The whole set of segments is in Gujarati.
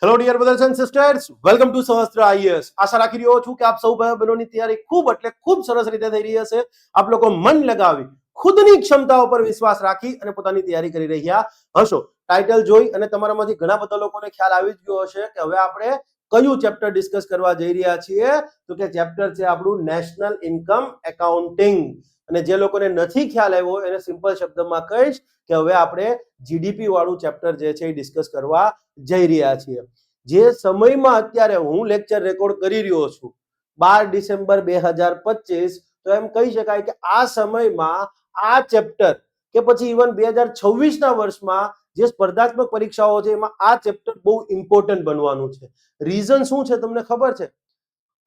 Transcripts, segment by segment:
Hello dear brothers and sisters, welcome to Sahastra IAS. આશા રાખી રહ્યો છું કે આપ સૌ ભાઈ બહેનોની તૈયારી ખૂબ સરસ રીતે થઈ રહી હશે. આપ લોકો મન લગાવી ખુદની ક્ષમતાઓ પર વિશ્વાસ રાખી અને પોતાની તૈયારી કરી રહ્યા હશો. ટાઇટલ જોઈ અને તમારામાંથી ઘણા બધા લોકોને ખ્યાલ આવી જ ગયો હશે કે હવે આપણે કયું ચેપ્ટર ડિસ્કસ કરવા જઈ રહ્યા છીએ. તો કે ચેપ્ટર છે આપણું નેશનલ ઇન્કમ એકાઉન્ટિંગ. અને જે લોકોને નથી ખ્યાલ આવ્યો એને સિમ્પલ શબ્દમાં કહીશ કે હવે આપણે જીડીપી વાળું ચેપ્ટર જે છે એ ડિસ્કસ કરવા જઈ રહ્યા છીએ. જે સમયમાં અત્યારે હું લેક્ચર રેકોર્ડ કરી રહ્યો છું 12 ડિસેમ્બર 2025, તો એમ કહી શકાય કે આ સમયમાં આ ચેપ્ટર કે પછી ઇવન 2026 ના વર્ષમાં જે સ્પર્ધાત્મક પરીક્ષાઓ છે એમાં આ ચેપ્ટર બહુ ઇમ્પોર્ટન્ટ બનવાનું છે. રીઝન શું છે તમને ખબર છે?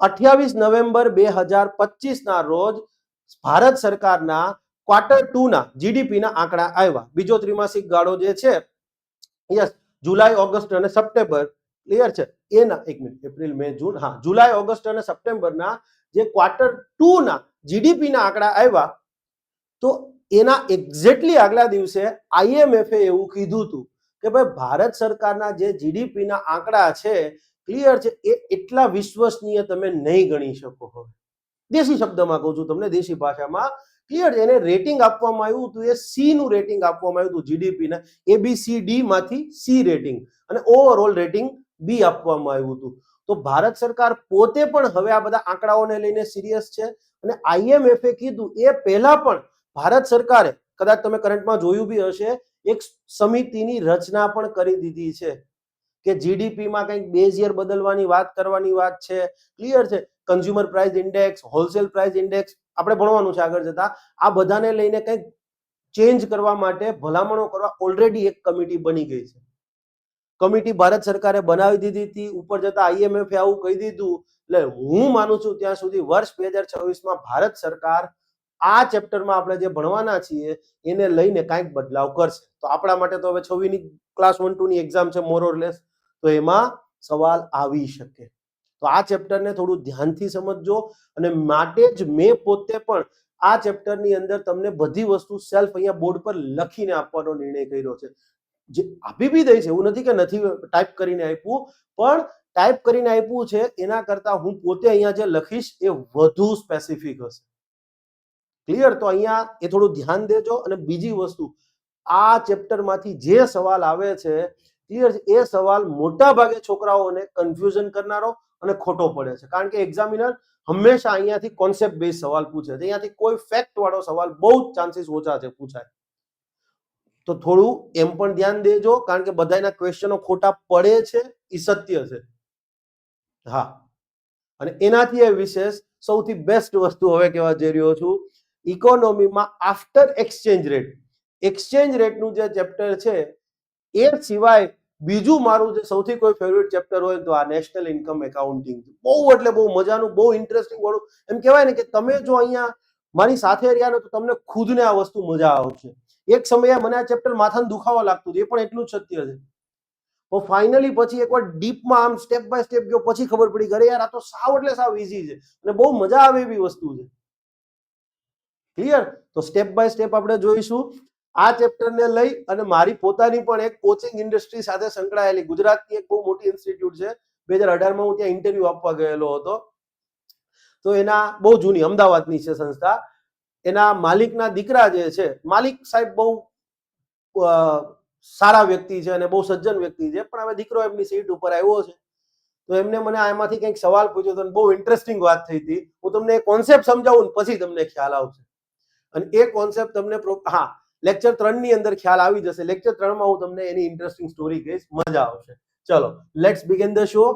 28 નવેમ્બર 2025 ના રોજ ભારત સરકારના Q2 ના જીડીપી ના આંકડા આવ્યા. બીજો ત્રિમાસિક ગાળો જે છે, યસ, જુલાઈ, ઓગસ્ટ અને સપ્ટેમ્બર, ક્લિયર છે, એના એક મિનિટ, એપ્રિલ, મે, જૂન, હા, જુલાઈ, ઓગસ્ટ અને સપ્ટેમ્બરના જે Q2 ના જીડીપી ના આંકડા આવ્યા, તો એના એક્ઝેક્ટલી આગલા દિવસે આઈએમએફે એવું કીધું હતું કે ભાઈ ભારત સરકારના જે જીડીપી ના આંકડા છે, ક્લિયર છે, એ એટલા વિશ્વસનીય તમે નહીં ગણી શકો. હવે દેશી શબ્દમાં કહું છું તમને, દેશી ભાષામાં, ક્લિયર, એને રેટિંગ આપવામાં આવ્યું હતું, એ સી નું રેટિંગ આપવામાં આવ્યું હતું જીડીપી ના. ABCD માંથી સી રેટિંગ અને ઓવરઓલ રેટિંગ બી આપવામાં આવ્યું હતું. તો ભારત સરકાર પોતે પણ હવે આ બધા આંકડાઓને લઈને સિરિયસ છે. અને આઈએમએફે કીધું એ પહેલા પણ ભારત સરકારે, કદાચ તમે કરંટમાં જોયું બી હશે, એક સમિતિની રચના પણ કરી દીધી છે કે જીડીપીમાં કંઈક બેઝ યર બદલવાની વાત કરવાની વાત છે. ક્લિયર છે, consumer price index, wholesale price index આપણે ભણવાનું છે આગળ જતા. આ બધાને લઈને કંઈક ચેન્જ કરવા માટે ભલામણો કરવા ઓલરેડી એક કમિટી બની ગઈ છે. કમિટી ભારત સરકારે બનાવી દીધી હતી. ઉપર જતા આઈએમએફે આવું કહી દીધું. એટલે હું માનું છું ત્યાં સુધી વર્ષ 2026માં ભારત સરકાર આ ચેપ્ટરમાં આપણે જે ભણવાના છીએ એને લઈને કાંઈક બદલાવ કરશે. તો આપણા માટે તો હવે 26ની ક્લાસ 1-2 ની એક્ઝામ છે મોર ઓર લેસ, તો એમાં સવાલ આવી શકે. તો આ ચેપ્ટરને થોડું ધ્યાનથી સમજજો. અને માટે જ મેં પોતે પણ આ ચેપ્ટરની અંદર તમને બધી વસ્તુ સેલ્ફ અહીંયા બોર્ડ પર લખીને આપવાનો નિર્ણય કર્યો છે. જે આપી બી દઈ છે, એવું નથી કે નથી ટાઈપ કરીને આપ્યું, પણ ટાઈપ કરીને આપ્યું છે એના કરતા હું પોતે અહીંયા જે લખીશ એ વધુ સ્પેસિફિક હશે. ક્લિયર? તો અહીંયા એ થોડું ધ્યાન દેજો. અને બીજી વસ્તુ, આ ચેપ્ટરમાંથી જે સવાલ આવે છે, ક્લિયર છે, એ સવાલ મોટા ભાગે છોકરાઓને કન્ફ્યુઝન કરનારો અને ખોટો પડે છે. કારણ કે એક્ઝામિનર હંમેશા અહીંયાથી કોન્સેપ્ટ બેઝ સવાલ પૂછે છે. અહીંયાથી કોઈ ફેક્ટ વાળો સવાલ બહુ જ ચાન્સીસ ઓછા છે પૂછાય. તો થોડું એમ પણ ધ્યાન દેજો, કારણ કે બધાના ક્વેશ્ચનો ખોટા પડે છે, એ સત્ય છે. હા, અને એનાથી એ વિશેષ સૌથી બેસ્ટ વસ્તુ હવે કહેવા જઈ રહ્યો છું, ઇકોનોમીમાં આફ્ટર એક્સચેન્જ રેટનું જે ચેપ્ટર છે એ સિવાય બીજું મારું જે સૌથી કોઈ ફેવરિટ ચેપ્ટર હોય તો આ નેશનલ ઇન્કમ એકાઉન્ટિંગ. બહુ એટલે બહુ મજાનું, બહુ ઇન્ટરેસ્ટિંગ વાળું. એમ કહેવાય ને કે તમે જો અહીંયા મારી સાથે રહ્યા ને તો તમને ખુદને આ વસ્તુ મજા આવશે. એક સમયે મને આ ચેપ્ટર માથાનો દુખાવા લાગતું હતું, એ પણ એટલું જ સત્ય છે. તો ફાઇનલી પછી એકવાર ડીપમાં આમ સ્ટેપ બાય સ્ટેપ ગયો પછી ખબર પડી કે અરે યાર, આ તો સાવ એટલે સાવ ઈઝી છે અને બહુ મજા આવે એવી વસ્તુ છે. ક્લિયર? તો સ્ટેપ બાય સ્ટેપ આપણે જોઈશું. આ ચેપ્ટરને લઈ અને મારી પોતાની પણ એક કોચિંગ ઇન્ડસ્ટ્રી સાથે સંકળાયેલી ગુજરાતની એક બહુ મોટી ઇન્સ્ટિટ્યૂટ છે. 2018માં હું ત્યાં ઇન્ટરવ્યુ આપવા ગયેલો હતો. તો એના બહુ જૂની અમદાવાદની છે સંસ્થા. એના માલિકના દીકરા જે છે, માલિક સાહેબ બહુ સારા વ્યક્તિ છે અને બહુ સજ્જન વ્યક્તિ છે, પણ હવે દીકરો એમની સીટ ઉપર આવ્યો છે. તો એમને મને આમાંથી કંઈક સવાલ પૂછ્યો હતો. બહુ ઇન્ટરેસ્ટિંગ વાત થઈ હતી. હું તમને કોન્સેપ્ટ સમજાવું પછી તમને ખ્યાલ આવશે. અને એ કોન્સેપ્ટ તમને લેક્ચર 3 ની અંદર ખ્યાલ આવી જશે. લેક્ચર 3માં હું તમને એની ઇન્ટરેસ્ટિંગ સ્ટોરી કહીશ, મજા આવશે. ચલો, let's begin the show.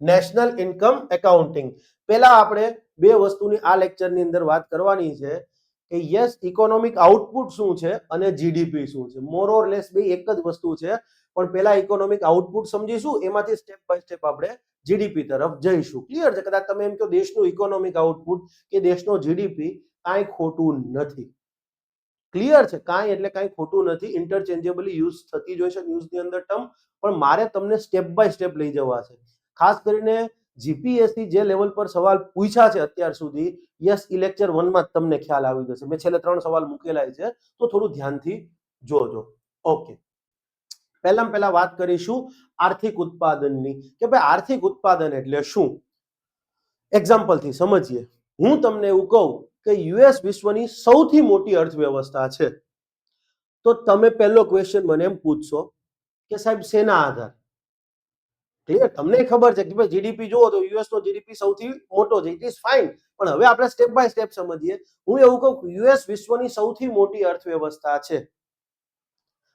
National income accounting. પહેલા આપણે બે વસ્તુની આ લેક્ચરની અંદર વાત કરવાની છે કે યસ, ઇકોનોમિક આઉટપુટ શું છે અને જીડીપી શું છે. મોર ઓર લેસ બે એક જ વસ્તુ છે, પણ પહેલા ઇકોનોમિક આઉટપુટ સમજીશું, એમાંથી સ્ટેપ બાય સ્ટેપ આપણે જીડીપી તરફ જઈશું. ક્લિયર છે? કદાચ તમે એમ કહો દેશનું ઇકોનોમિક આઉટપુટ કે દેશનો જીડીપી, કાંઈ ખોટું નથી. ક્લિયર છે? કાંઈ એટલે કાંઈ ખોટું નથી. ઇન્ટરચેન્જેબલી યુઝ થતી જ હોય છે ન્યૂઝની અંદર ટર્મ, પણ મારે તમને સ્ટેપ બાય સ્ટેપ લઈ જવા છે. ખાસ કરીને જીપીએસસી જે લેવલ પર સવાલ પૂછ્યા છે અત્યાર સુધી, યસ, ઈ લેક્ચર 1માં જ તમને ખ્યાલ આવી જશે. મેં છેલ્લે 3 સવાલ મૂકેલા છે, તો થોડું ધ્યાનથી જોજો. ઓકે, પહેલા વાત કરીશું આર્થિક ઉત્પાદનની કે ભાઈ આર્થિક ઉત્પાદન એટલે શું. એક્ઝામ્પલ થી સમજીએ. હું તમને એવું કહું કે યુએસ વિશ્વની સૌથી મોટી અર્થવ્યવસ્થા છે, તો તમે પહેલો ક્વેશ્ચન મને એમ પૂછશો કે સાહેબ શેના આધાર. ક્લિયર? તમને ખબર છે કે ભાઈ જીડીપી જુઓ તો યુએસ નો જીડીપી સૌથી મોટો છે, ઇટ ઇઝ ફાઇન. પણ હવે આપણે સ્ટેપ બાય સ્ટેપ સમજીએ. હું એવું કહું યુએસ વિશ્વની સૌથી મોટી અર્થવ્યવસ્થા છે,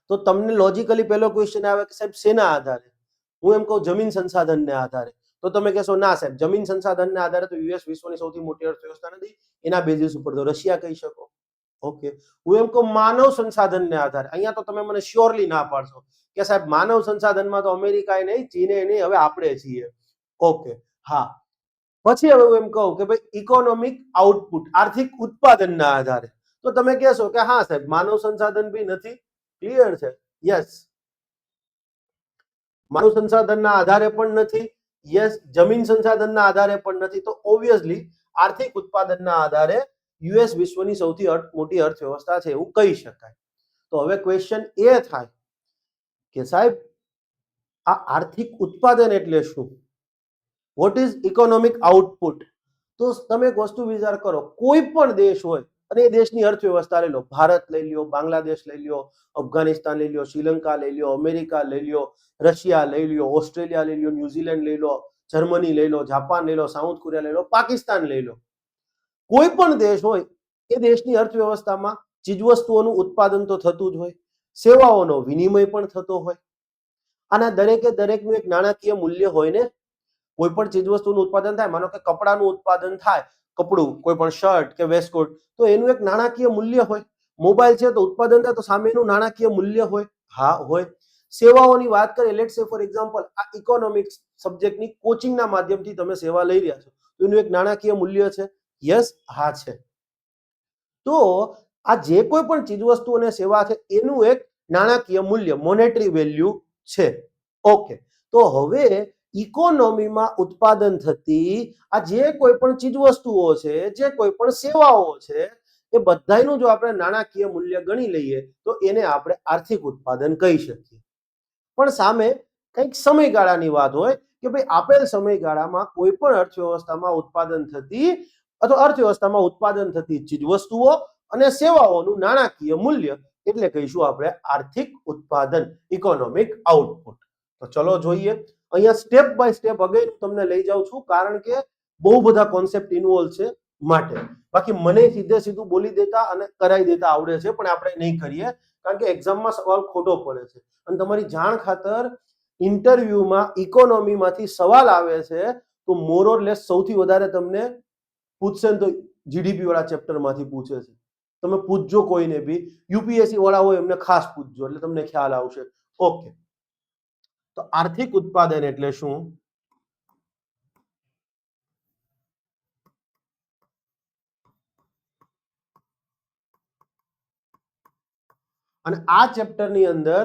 તો તમને લોજિકલી પહેલો ક્વેશ્ચન આવે કે સાહેબ શેના આધારે. હું એમ કહું જમીન સંસાધનને આધારે, તો તમે કહેશો ના સાહેબ જમીન સંસાધનને આધારે તો યુએસ વિશ્વની સૌથી મોટી અર્થવ્યવસ્થા નથી, એના બેઝિસ ઉપર તો રશિયા કહી શકો. ઓકે. હું એમ કહું માનવ સંસાધનને આધારે, અહીંયા તો તમે મને શ્યોરલી ના પાડશો કે સાહેબ માનવ સંસાધનમાં તો અમેરિકાએ નહીં, ચીને નહીં, હવે આપણે છીએ. ઓકે, હા. પછી હવે હું એમ કહું કે ભાઈ ઇકોનોમિક આઉટપુટ, આર્થિક ઉત્પાદનના આધારે, તો તમે કહેશો કે હા સાહેબ માનવ સંસાધન બી નથી. ક્લિયર છે? યસ. માનવ સંસાધનના આધારે પણ નથી. યસ. જમીન સંસાધનના આધારે પણ નથી. તો ઓબ્વિયસલી આર્થિક ઉત્પાદનના આધારે યુએસ વિશ્વની સૌથી મોટી અર્થવ્યવસ્થા છે એવું કહી શકાય. તો હવે ક્વેશ્ચન એ થાય કે સાહેબ આ આર્થિક ઉત્પાદન એટલે શું? What is economic output? તો તમે એક વસ્તુ વિચાર કરો, કોઈ પણ દેશ હોય અને એ દેશની અર્થવ્યવસ્થા લઈ લો, ભારત લઈ લ્યો, બાંગ્લાદેશ લઈ લ્યો, અફઘાનિસ્તાન લઈ લ્યો, શ્રીલંકા લઈ લ્યો, અમેરિકા લઈ લ્યો, રશિયા લઈ લ્યો, ઓસ્ટ્રેલિયા લઈ લ્યો, ન્યુઝીલેન્ડ લઈ લો, જર્મની લઈ લો, જાપાન લઈ લો, સાઉથ કોરિયા લઈ લો, પાકિસ્તાન લઈ લો. કોઈ પણ દેશ હોય એ દેશની અર્થવ્યવસ્થામાં ચીજવસ્તુઓનું ઉત્પાદન તો થતું જ હોય, સેવાઓનો વિનિમય પણ થતો હોય. આના દરેકે દરેકનું એક નાણાકીય મૂલ્ય હોય ને. કોઈ પણ ચીજવસ્તુનું ઉત્પાદન થાય, માનો કે કપડાનું ઉત્પાદન થાય, કપડું કોઈ પણ શર્ટ કે વેસ્ટકોટ, તો એનું એક નાણાકીય મૂલ્ય હોય. મોબાઈલ છે તો ઉત્પાદન થાય તો સામેનું નાણાકીય મૂલ્ય હોય. હા હોય. સેવાઓની વાત કરીએ, લેટ્સ સે ફોર એક્ઝામ્પલ આ ઇકોનોમિક્સ સબ્જેક્ટની કોચિંગના માધ્યમથી તમે સેવા લઈ રહ્યા છો, તો એનું એક નાણાકીય મૂલ્ય છે. યસ, હા છે. તો આ જે કોઈ પણ ચીજવસ્તુ અને સેવા છે એનું એક નાણાકીય મૂલ્ય, મોનેટરી વેલ્યુ છે. ઓકે. તો હવે ઇકોનોમીમાં ઉત્પાદન થતી આ જે કોઈ પણ ચીજવસ્તુઓ છે, જે કોઈ પણ સેવાઓ છે, એ બધાયનું જો આપણે નાણાકીય મૂલ્ય ગણી લઈએ તો એને આપણે આર્થિક ઉત્પાદન કહી શકીએ. પણ સામે કંઈક સમયગાળાની વાત હોય કે ભાઈ આપેલ સમયગાળામાં કોઈ પણ અર્થવ્યવસ્થામાં ઉત્પાદન થતી અથવા અર્થવ્યવસ્થામાં ઉત્પાદન થતી ચીજવસ્તુઓ અને સેવાઓનું નાણાકીય મૂલ્ય એટલે કહીશું આપણે આર્થિક ઉત્પાદન, ઇકોનોમિક આઉટપુટ. તો ચલો જોઈએ. અહીંયા સ્ટેપ બાય સ્ટેપ અગેન તમને લઈ જાઉં છું, કારણ કે બહુ બધા કોન્સેપ્ટ ઇન્વોલ્વ છે માટે. બાકી મને સીધે સીધું બોલી દેતા અને કરાવી દેતા આવડે છે, પણ આપણે નહીં કરીએ કારણ કે એક્ઝામમાં સવાલ ખોટો પડે છે. અને તમારી જાણ ખાતર ઇન્ટરવ્યુમાં ઇકોનોમીમાંથી સવાલ આવે છે તો મોર ઓર લેસ સૌથી વધારે તમને પૂછશે ને તો જીડીપી વાળા ચેપ્ટરમાંથી પૂછે છે. તમે પૂછજો કોઈને બી, યુપીએસસી વાળા હોય એમને ખાસ પૂછજો એટલે તમને ખ્યાલ આવશે. ઓકે. તો આર્થિક ઉત્પાદન એટલે શું? અને આ ચેપ્ટરની અંદર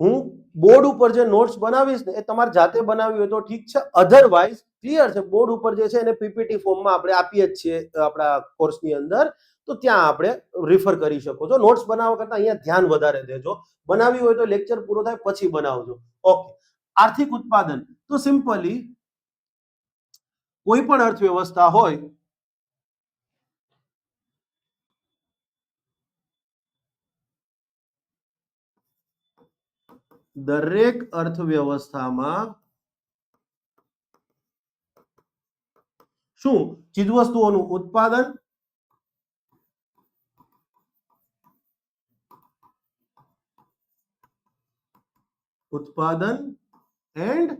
હું બોર્ડ ઉપર જે નોટ્સ બનાવીશ ને એ તમારે જાતે બનાવી હોય તો ઠીક છે, અધરવાઇઝ ક્લિયર છે, બોર્ડ ઉપર જે છે એને પીપીટી ફોર્મમાં આપણે આપીએ જ છીએ આપણા કોર્સની અંદર, તો ત્યાં આપણે રિફર કરી શકો છો. નોટ્સ બનાવવા કરતા અહીંયા ધ્યાન વધારે દેજો. બનાવી હોય તો લેક્ચર પૂરો થાય પછી બનાવજો. ઓકે. આર્થિક ઉત્પાદન તો સિમ્પલી કોઈ પણ અર્થવ્યવસ્થા હોય દરેક અર્થવ્યવસ્થામાં શું ચીજવસ્તુઓનું ઉત્પાદન એન્ડ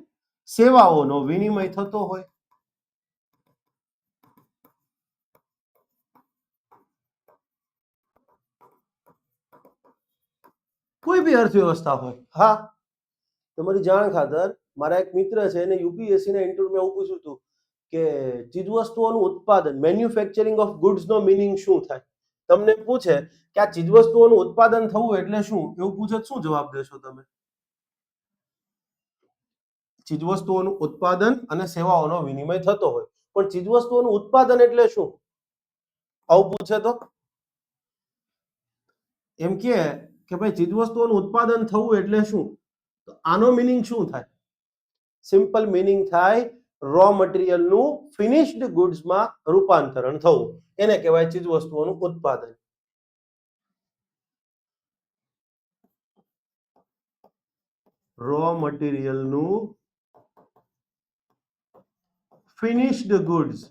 સેવાઓનો વિનિમય થતો હોય. કોઈ બી અર્થવ્યવસ્થા હોય. હા, તમારી જાણ ખાતર મારા એક મિત્ર છે એને યુપીએસસી ના ઇન્ટરવ્યુમાં એવું પૂછ્યું હતું કે ચીજવસ્તુઓનું ઉત્પાદન, મેન્યુફેક્ચરિંગ ઓફ ગુડ્સ નો મીનિંગ શું થાય. તમને પૂછે કે આ ચીજવસ્તુઓનું ઉત્પાદન થવું એટલે શું, એવું પૂછે શું જવાબ દેશો તમે? ચીજવસ્તુઓનું ઉત્પાદન અને સેવાઓનો વિનિમય થતો હોય, પણ ચીજવસ્તુઓનું ઉત્પાદન એટલે શું આવું પૂછે તો એમ કે કે ભાઈ ચીજવસ્તુઓનું ઉત્પાદન થવું એટલે શું? તો આનો મીનિંગ શું થાય? સિમ્પલ મીનિંગ થાય રો મટીરિયલનું ફિનિશ્ડ ગુડ્સમાં રૂપાંતરણ થવું, એને કહેવાય ચીજવસ્તુઓનું ઉત્પાદન. રો મટીરિયલનું ફિનિશ્ડ ગુડ્સ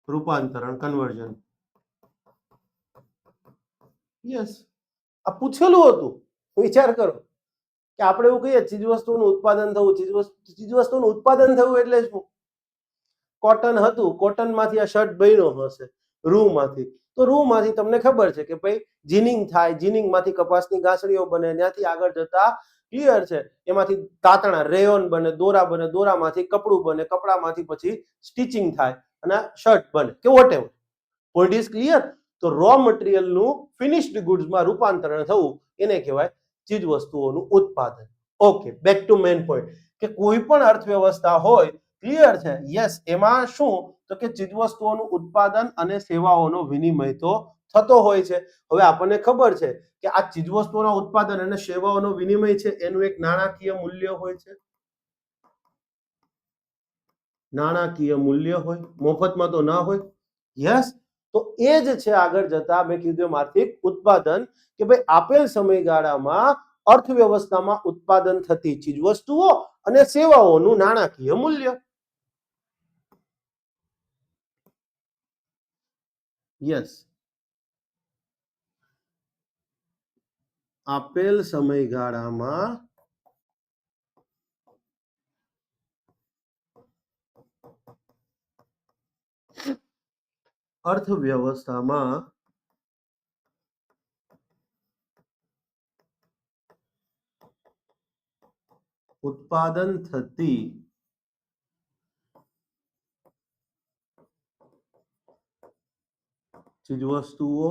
રૂપાંતરણ, કન્વર્ઝન. યસ, આ પૂછેલું હતું. વિચાર કરો કે આપણે એવું કહીએ ચીજવસ્તુનું ઉત્પાદન થવું, ચીજવસ્તુનું ઉત્પાદન થવું એટલે શું? કોટન હતું, કોટનમાંથી આ શર્ટ બન્યો હશે રૂમાંથી, તો રૂમાંથી તમને ખબર છે કે ભાઈ જીનિંગ થાય, જીનિંગમાંથી કપાસની ગાંસડીઓ બને, ત્યાંથી આગળ જતા ક્લિયર છે એમાંથી તાતણા રેયોન બને, દોરા બને, દોરામાંથી કપડું બને, કપડામાંથી પછી સ્ટિચિંગ થાય અને શર્ટ બને કે વોટેવર. Point is clear. તો રો મટીરિયલનું ફિનિશ્ડ ગુડ્સમાં રૂપાંતરણ થવું એને કહેવાય ચીજ વસ્તુઓનું ઉત્પાદન. Okay, back to main point કે કોઈ પણ અર્થવ્યવસ્થા હોય, ક્લિયર છે, યસ, એમાં શું તો કે ચીજવસ્તુઓનું ઉત્પાદન અને સેવાઓનો વિનિમય તો થતો હોય છે. હવે આપણને ખબર છે કે આ ચીજવસ્તુઓના ઉત્પાદન અને સેવાઓનો વિનિમય છે એનું એક નાણાકીય મૂલ્ય હોય છે. નાણાકીય મૂલ્ય હોય, મફતમાં તો ના હોય. યસ, તો એ જ છે આગળ જતા મેં કીધું આર્થિક ઉત્પાદન કે ભાઈ આપેલ સમયગાળામાં અર્થવ્યવસ્થામાં ઉત્પાદન થતી ચીજવસ્તુઓ અને સેવાઓનું નાણાકીય મૂલ્ય. યસ, આપેલ સમયગાળામાં અર્થવ્યવસ્થામાં ઉત્પાદન થતી ચીજવસ્તુઓ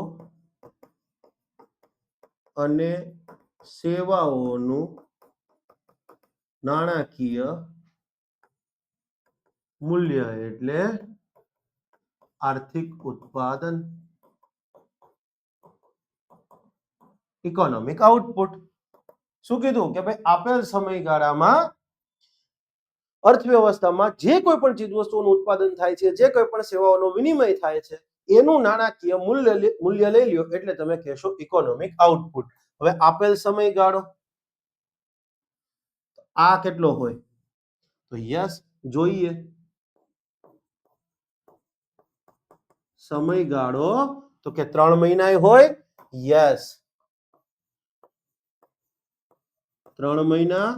અને સેવાઓનું નાણાકીય મૂલ્ય એટલે આર્થિક ઉત્પાદન, ઇકોનોમિક આઉટપુટ. શું કીધું કે ભાઈ આપેલ સમયગાળામાં અર્થવ્યવસ્થામાં જે કોઈ પણ ચીજવસ્તુઓનું ઉત્પાદન થાય છે, જે કોઈ પણ સેવાઓનો વિનિમય થાય છે એનું નાણાકીય મૂલ્ય લઈ લ્યો એટલે તમે કહેશો ઇકોનોમિક આઉટપુટ. હવે આપેલ સમયગાળો આ કેટલો હોય? તો યસ, જોઈએ સમયગાળો તો કે 3 મહિના હોય. યસ, 3 મહિના,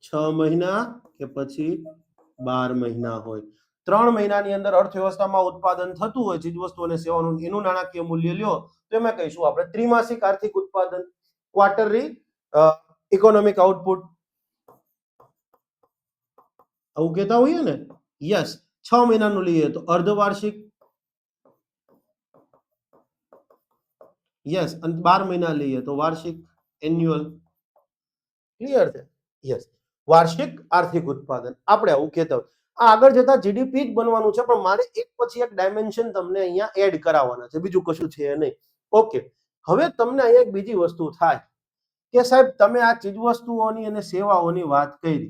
6 મહિના કે પછી 12 મહિના હોય. 3 મહિનાની અંદર અર્થવ્યવસ્થામાં ઉત્પાદન થતું હોય ચીજવસ્તુ અને સેવાનું, એનું નાણાકીય મૂલ્ય લ્યો તો એમાં કહીશું આપણે ત્રિમાસિક આર્થિક ઉત્પાદન, ક્વાર્ટરલી ઇકોનોમિક આઉટપુટ, આવું કહેતા હોઈએ ને. યસ, 6 મહિનાનું લઈએ તો અર્ધવાર્ષિક. યસ, અને 12 મહિના લઈએ તો વાર્ષિક, એન્યુઅલ. ક્લિયર છે? યસ, વાર્ષિક આર્થિક ઉત્પાદન આપણે આવું કહેતા હોય. આ આગળ જતા જીડીપી જ બનવાનું છે, પણ મારે એક પછી એક ડાયમેન્શન તમને અહીંયા એડ કરાવવાના છે, બીજું કશું છે નહીં. ઓકે, હવે તમને અહીંયા એક બીજી વસ્તુ થાય કે સાહેબ તમે આ ચીજવસ્તુઓની અને સેવાઓની વાત કરી,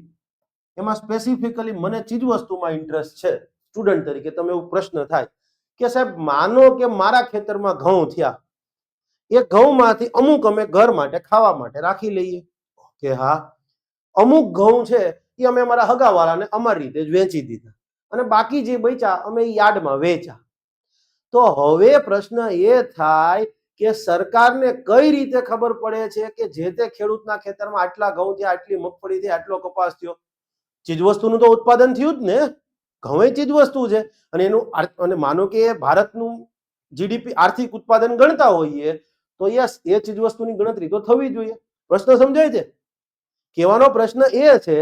એમાં સ્પેસિફિકલી મને ચીજવસ્તુમાં ઇન્ટરેસ્ટ છે. સ્ટુડન્ટ તરીકે તમે એવું પ્રશ્ન થાય કે સાહેબ માનો કે મારા ખેતરમાં ઘઉં થયા, એ ઘઉંમાંથી અમુક અમે ઘર માટે ખાવા માટે રાખી લઈએ કે હા, અમુક ઘઉં છે એ અમે અમારા હગાવાળાને અમારી રીતે જ વેચી દીધા અને બાકી જે બચ્યા અમે યાર્ડમાં વેચ્યા. તો હવે પ્રશ્ન એ થાય કે સરકારને કઈ રીતે ખબર પડે છે કે જે તે ખેડૂતના ખેતરમાં આટલા ઘઉં થયા, આટલી મગફળી થઈ, આટલો કપાસ થયો? ચીજવસ્તુનું તો ઉત્પાદન થયું જ ને, ઘઉં એ ચીજવસ્તુ છે અને એનું અને માનો કે ભારતનું જીડીપી આર્થિક ઉત્પાદન ગણતા હોઈએ તો યસ, એ ચીજવસ્તુની ગણતરી તો થવી જોઈએ. પ્રશ્ન સમજાય છે? કહેવાનો પ્રશ્ન એ છે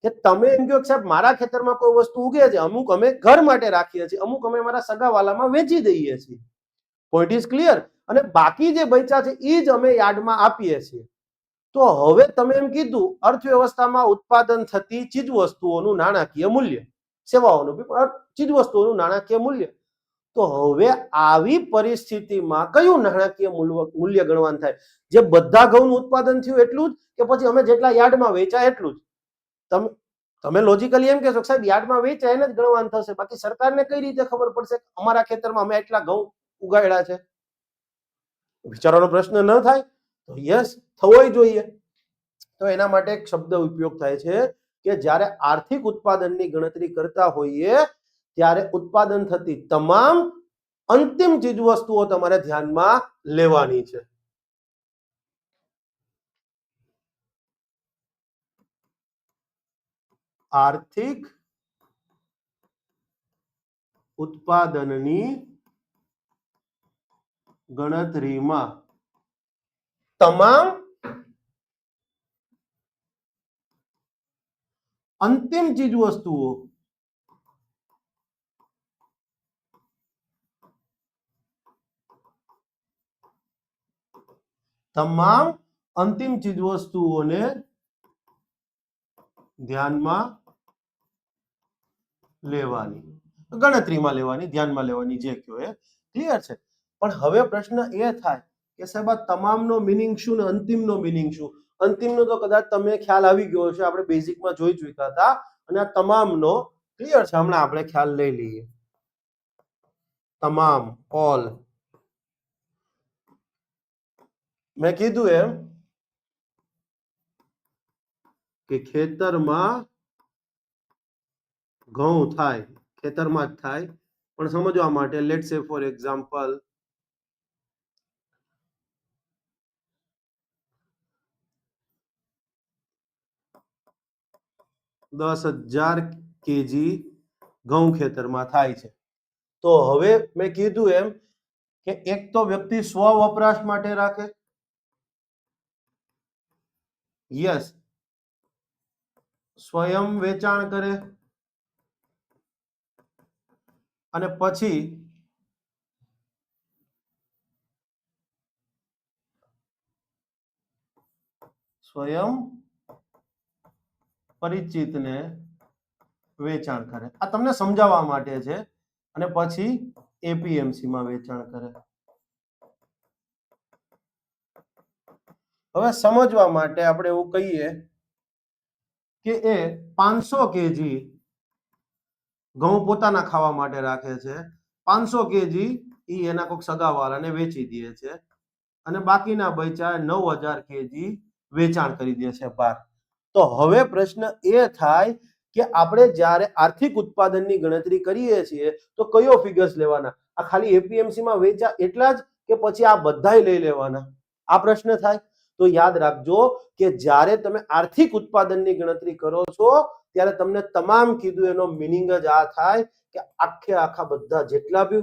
કે તમે એમ કહો કે સાહેબ મારા ખેતરમાં કોઈ વસ્તુ ઉગે છે, અમુક અમે ઘર માટે રાખીએ છીએ, અમુક અમે મારા સગાવાલામાં વેચી દઈએ છીએ. Point is clear? અને બાકી જે બચ્યા છે એ જ અમે યાર્ડમાં આપીએ છીએ. તો હવે તમે એમ કીધું અર્થવ્યવસ્થામાં ઉત્પાદન થતી ચીજ વસ્તુઓનું નાણાકીય મૂલ્ય. સેવાઓનું બી, ચીજ વસ્તુઓનું નાણાકીય મૂલ્ય. તો હવે આવી પરિસ્થિતિમાં કયું નાણાકીય મૂલ્ય ગણવાનું થાય? જે બધા ઘઉંનું ઉત્પાદન થયું એટલું જ, કે પછી અમે જેટલા યાર્ડમાં વેચાય એટલું જ? તમે તમે લોજિકલી એમ કહેશો સાહેબ યાર્ડમાં વેચાય એને જ ગણવાનું થશે, બાકી સરકારને કઈ રીતે ખબર પડશે અમારા ખેતરમાં અમે એટલા ઘઉં ઉગાડ્યા છે? વિચારવાનો પ્રશ્ન ન થાય? તો યસ, થવો જોઈએ. તો એના માટે એક શબ્દ ઉપયોગ થાય છે કે જ્યારે આર્થિક ઉત્પાદનની ગણતરી કરતા હોઈએ ત્યારે ઉત્પાદન થતી તમામ અંતિમ ચીજ વસ્તુઓ તમારે ધ્યાનમાં લેવાની છે. આર્થિક ઉત્પાદનની ગણતરીમાં તમામ અંતિમ ચીજ વસ્તુઓ તમામ અંતિમ ચીજ વસ્તુઓને ધ્યાનમાં લેવાની, ગણતરીમાં લેવાની, ધ્યાનમાં લેવાની, જે કયો એ ક્લિયર છે. પણ હવે પ્રશ્ન એ થાય કે સાહેબ આ તમામનો મિનિંગ શું ને અંતિમનો મિનિંગ શું? અંતિમનો તો કદાચ તમને ખ્યાલ આવી ગયો છે, આપણે બેઝિકમાં જોઈ ચૂક્યા હતા. અને આ તમામનો ક્લિયર છે, હમણાં આપણે ખ્યાલ લઈ લઈએ. તમામ, ઓલ, મેં કીધું એમ કે ખેતરમાં ઘઉં થાય, ખેતરમાં જ થાય, પણ સમજવા માટે let's say for example 10,000 KG ઘઉં ખેતરમાં થાય છે. તો હવે મેં કીધું એમ કે એક તો વ્યક્તિ સ્વ વપરાશ માટે રાખે, યસ, સ્વયં વેચાણ કરે, અને પછી સ્વયં પરિચિતને વેચાણ કરે. આ તમને સમજાવવા માટે છે. અને પછી એપીએમસી માં વેચાણ કરે. હવે સમજવા માટે આપણે એવું કહીએ કે એ 500 કેજી ઘઉં પોતાના ખાવા માટે રાખે છે, 500 કેજી ઈ એના કોઈક સગાવાળાને વેચી દે છે, અને બાકીના બચ્યા 9,000 કેજી વેચાણ કરી દે છે બહાર. તો હવે પ્રશ્ન એ થાય કે આપણે જ્યારે આર્થિક ઉત્પાદનની ગણતરી કરીએ છીએ તો કયો ફિગર્સ લેવાના? આ ખાલી એપીએમસી માં વેચા એટલા જ, કે પછી આ બધાય લઈ લેવાના? આ પ્રશ્ન થાય. તો યાદ રાખજો કે જ્યારે તમે આર્થિક ઉત્પાદનની ગણતરી કરો છો ત્યારે તમને તમામ કીધું એનો મિનિંગ જ આ થાય કે આખે આખા બધા જેટલા બી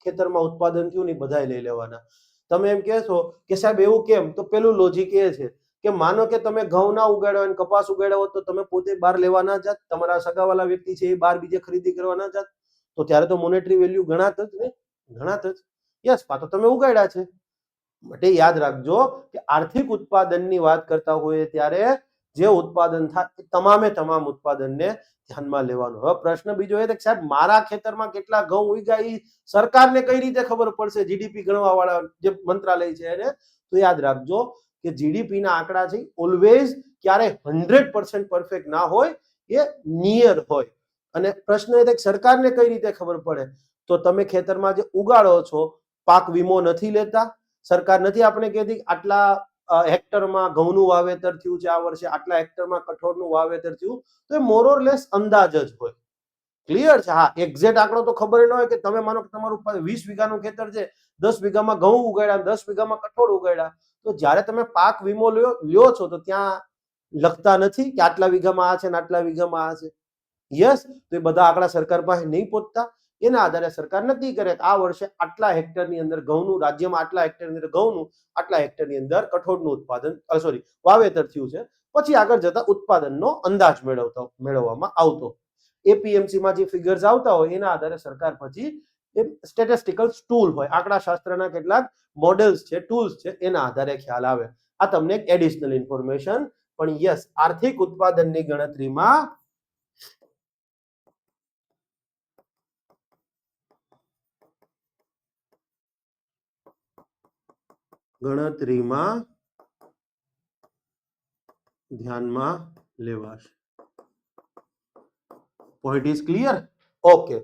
ખેતરમાં ઉત્પાદન થયું ને બધાય લઈ લેવાના. તમે એમ કહેશો કે સાહેબ એવું કેમ? તો પેલું લોજિક એ છે કે માનો કે તમે ઘઉં ના ઉગાડ્યો હોય, કપાસ ઉગાડ્યો હોત તો તમે પોતે બહાર લેવા ના જાત, તમારા સગાવાલા વ્યક્તિ છે એ બહાર બીજે ખરીદી કરવા ના જાત, તો ત્યારે તો મોનેટરી વેલ્યુ ગણાત જ ને, ગણાત જ. યસ, તો તમે ઉગાડ્યા છે. માટે યાદ રાખજો કે આર્થિક ઉત્પાદનની વાત કરતા હોય ત્યારે જે ઉત્પાદન થાય એ તમામે તમામ ઉત્પાદનને ધ્યાનમાં લેવાનું. હવે પ્રશ્ન બીજો એ કે સાહેબ મારા ખેતરમાં કેટલા ઘઉં ઉગ્યા એ સરકારને કઈ રીતે ખબર પડશે? જીડીપી ગણવા વાળા જે મંત્રાલય છે એને. તો યાદ રાખજો કે જીડીપી ના આંકડા છે ઓલવેઝ ક્યારે 100% પરફેક્ટ ના હોય, એ નિયર હોય. અને પ્રશ્ન એ કે સરકારને કઈ રીતે ખબર પડે? તો તમે ખેતરમાં જે ઉગાડો છો પાક વીમો નથી લેતા? સરકાર નથી આપણે કહેતી આટલા હેક્ટરમાં ઘઉંનું વાવેતર થયું છે આ વર્ષે, આટલા હેક્ટરમાં કઠોળનું વાવેતર થયું, તો એ મોરઓરલેસ અંદાજ જ હોય. ક્લિયર છે? હા, એક્ઝેક્ટ આંકડો તો ખબર ન હોય કે તમે માનો કે તમારું 20 વીઘાનું ખેતર છે, 10 વીઘામાં ઘઉં ઉગાડ્યા, 10 વીઘામાં કઠોળ ઉગાડ્યા, તો જ્યારે તમે પાક વીમો લ્યો છો તો ત્યાં લખતા નથી કે આટલા વીઘામાં આ છે ને આટલા વીઘામાં આ છે? યસ, તો એ બધા આંકડા સરકાર પાસે નહીં પહોંચતા. એના આધારે સરકાર નક્કી કરે કે આ વર્ષે આટલા હેક્ટરની અંદર ઘઉંનું, રાજ્યમાં આટલા હેક્ટરની અંદર ઘઉંનું, આટલા હેક્ટરની અંદર કઠોળનું ઉત્પાદન વાવેતર થયું છે. પછી આગળ જતા ઉત્પાદનનો અંદાજ મેળવવામાં આવતો. એપીએમસી માં જે ફિગર્સ આવતા હોય એના આધારે સરકાર પછી સ્ટેટિસ્ટિકલ ટૂલ હોય, આંકડા શાસ્ત્રના કેટલાક મોડેલ્સ છે, ટૂલ્સ છે, એના આધારે ખ્યાલ આવે. આ તમને એક એડિશનલ ઇન્ફોર્મેશન. પણ યસ, આર્થિક ઉત્પાદનની ગણતરીમાં ગણતરીમાં ધ્યાનમાં લેવાશે. Point is clear? ઓકે.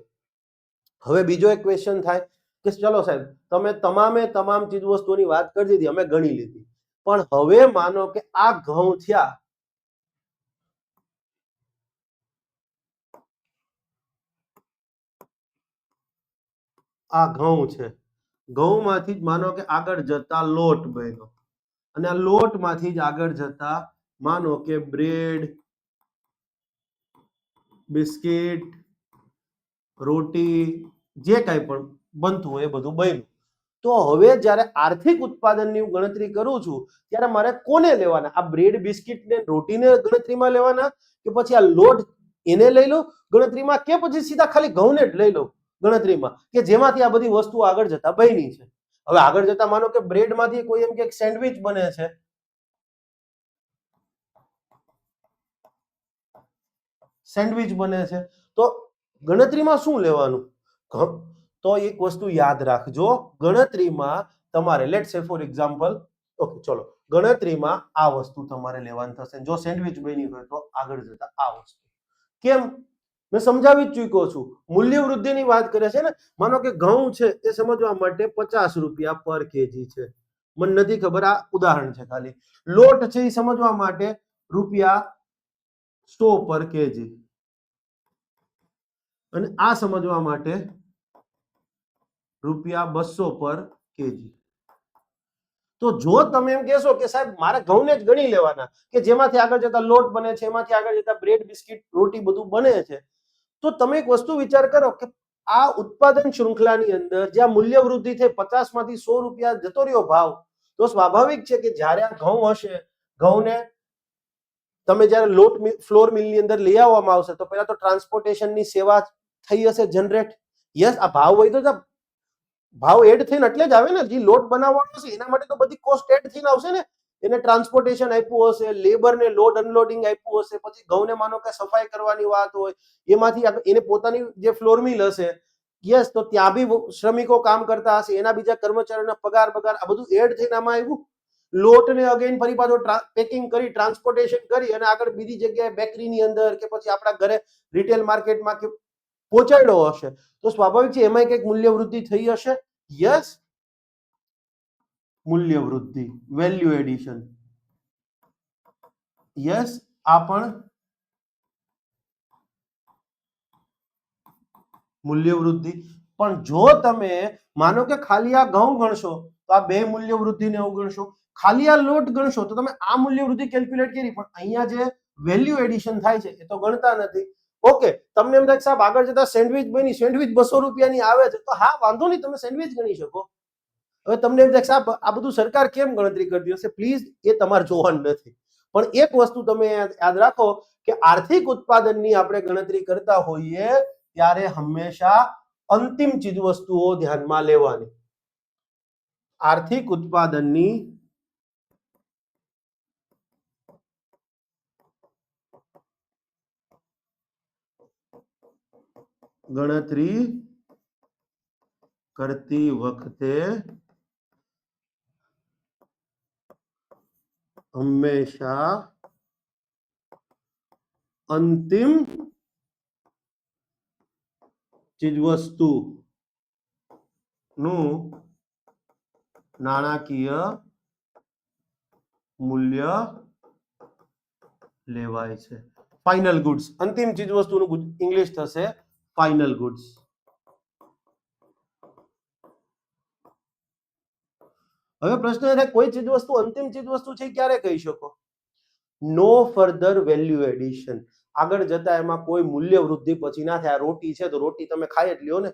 હવે બીજો એક ક્વેશ્ચન થાય કે ચલો સાહેબ તમે તમામે તમામ ચીજ વસ્તુઓની વાત કરી દીધી, અમે ગણી લીધી, પણ હવે માનો કે આ ઘઉં થયા, આ ઘઉં છે, ઘઉંમાંથી જ માનો કે આગળ જતા લોટ બન્યો, અને આ લોટમાંથી જ આગળ જતા માનો કે બ્રેડ, બિસ્કિટ, રોટી, જે કાંઈ પણ બનતું હોય એ બધું બન્યું. તો હવે જ્યારે આર્થિક ઉત્પાદનની હું ગણતરી કરું છું ત્યારે મારે કોને લેવાના? આ બ્રેડ, બિસ્કિટ ને રોટીને ગણતરીમાં લેવાના, કે પછી આ લોટ એને લઈ લો ગણતરીમાં, કે પછી સીધા ખાલી ઘઉંને જ લઈ લો ગણતરીમાં, કે જેમાંથી આ બધી વસ્તુ આગળ જતા બની છે? હવે આગળ જતા માનો કે બ્રેડમાંથી કોઈ એમ કે સેન્ડવિચ બને છે, સેન્ડવિચ બને છે, તો ગણતરીમાં શું લેવાનું? તો એક વસ્તુ યાદ રાખજો, ગણતરીમાં તમારે let's say for example, okay ચલો, ગણતરીમાં આ વસ્તુ તમારે લેવાની થશે. જો સેન્ડવિચ બની હોય તો આગળ જતા આ વસ્તુ. કેમ? મેં સમજાવી જ ચૂક્યો છું. મૂલ્ય વૃદ્ધિની વાત કરે છે ને, માનો કે ઘઉં છે એ સમજવા માટે 50 રૂપિયા પર કેજી છે, મને નથી ખબર, આ ઉદાહરણ છે ખાલી. લોટ છે એ સમજવા માટે રૂપિયા 100 પર કેજી, અને આ સમજવા માટે રૂપિયા 200 પર કેજી. તો જો તમે એમ કહેશો કે સાહેબ મારે ઘઉંને જ ગણી લેવાના, કે જેમાંથી આગળ જતા લોટ બને છે, એમાંથી આગળ જતા બ્રેડ, બિસ્કિટ, રોટી બધું બને છે, તો તમે એક વસ્તુ વિચાર કરો કે આ ઉત્પાદન શૃંખલાની અંદર જ્યાં મૂલ્ય વૃદ્ધિ થઈ 50 માંથી 100 રૂપિયા જતો રહ્યો ભાવ, તો સ્વાભાવિક છે કે જ્યારે આ ઘઉં હશે, ઘઉંને તમે જ્યારે લોટ ફ્લોર મિલની અંદર લઈ આવવામાં આવશે તો પહેલા તો ટ્રાન્સપોર્ટેશનની સેવા થઈ હશે જનરેટ. યસ, આ ભાવ વધ્યો તો ભાવ એડ થઈને એટલે જ આવે ને, જે લોટ બનાવવાનો છે એના માટે તો બધી કોસ્ટ એડ થઈને આવશે ને. એને ટ્રાન્સપોર્ટેશન આપ્યું હશે, લેબરને લોડ અનલોડિંગ આપ્યું હશે, પછી ઘઉંને માનો કે સફાઈ કરવાની વાત હોય, એમાંથી એને પોતાની જે ફ્લોર મિલ હશે, યસ, તો ત્યાં બી શ્રમિકો કામ કરતા હશે, એના બીજા કર્મચારીઓના પગાર બગાર આ બધું એડ થઈને આમાં આવ્યું. લોટને અગેન ફરી પાછો પેકિંગ કરી, ટ્રાન્સપોર્ટેશન કરી અને આગળ બીજી જગ્યાએ બેકરીની અંદર કે પછી આપણા ઘરે રિટેલ માર્કેટમાં કે પહોંચાડ્યો હશે, તો સ્વાભાવિક છે એમાં કંઈક મૂલ્ય વૃદ્ધિ થઈ હશે. યસ, મૂલ્ય વૃદ્ધિ, વેલ્યુ એડિશન. યસ, આ પણ મૂલ્ય વૃદ્ધિ. પણ જો તમે માનો કે ખાલી આ ઘઉં ગણશો તો આ બે મૂલ્ય વૃદ્ધિને અવગણશો, ખાલી આ લોટ ગણશો તો તમે આ મૂલ્ય વૃદ્ધિ કેલ્ક્યુલેટ કરી, પણ અહીંયા જે વેલ્યુ એડિશન થાય છે એ તો ગણતા નથી. ઓકે, તમને એમ થાય સાહેબ આગળ જતા સેન્ડવિચ બની, સેન્ડવિચ 200 રૂપિયાની આવે છે, તો હા વાંધો નહીં, તમે સેન્ડવિચ ગણી શકો. હવે તમને એમ થાય સાહેબ આ બધું સરકાર કેમ ગણતરી કરતી હશે, પ્લીઝ એ તમારે જોવાનું નથી. પણ એક વસ્તુ તમે યાદ રાખો કે આર્થિક ઉત્પાદનની આપણે ગણતરી કરતા હોઈએ ત્યારે હંમેશા અંતિમ ચીજ વસ્તુઓ ધ્યાનમાં લેવાની. આર્થિક ઉત્પાદનની ગણતરી કરતી વખતે હંમેશા અંતિમ ચીજવસ્તુ નું નાણાકીય મૂલ્ય લેવાય છે. ફાઇનલ ગુડ્સ, અંતિમ ચીજવસ્તુનું ઇંગ્લિશ થશે ફાઇનલ ગુડ્સ. હવે પ્રશ્ન એ થાય કોઈ ચીજ વસ્તુ અંતિમ ચીજ વસ્તુ છે ક્યારે કહી શકો? નો ફર્ધર વેલ્યુ એડિશન. આગળ જતા એમાં કોઈ મૂલ્ય વૃદ્ધિ પછી ના થાય. રોટી છે તો રોટી તમે ખાઈ જ લ્યો ને.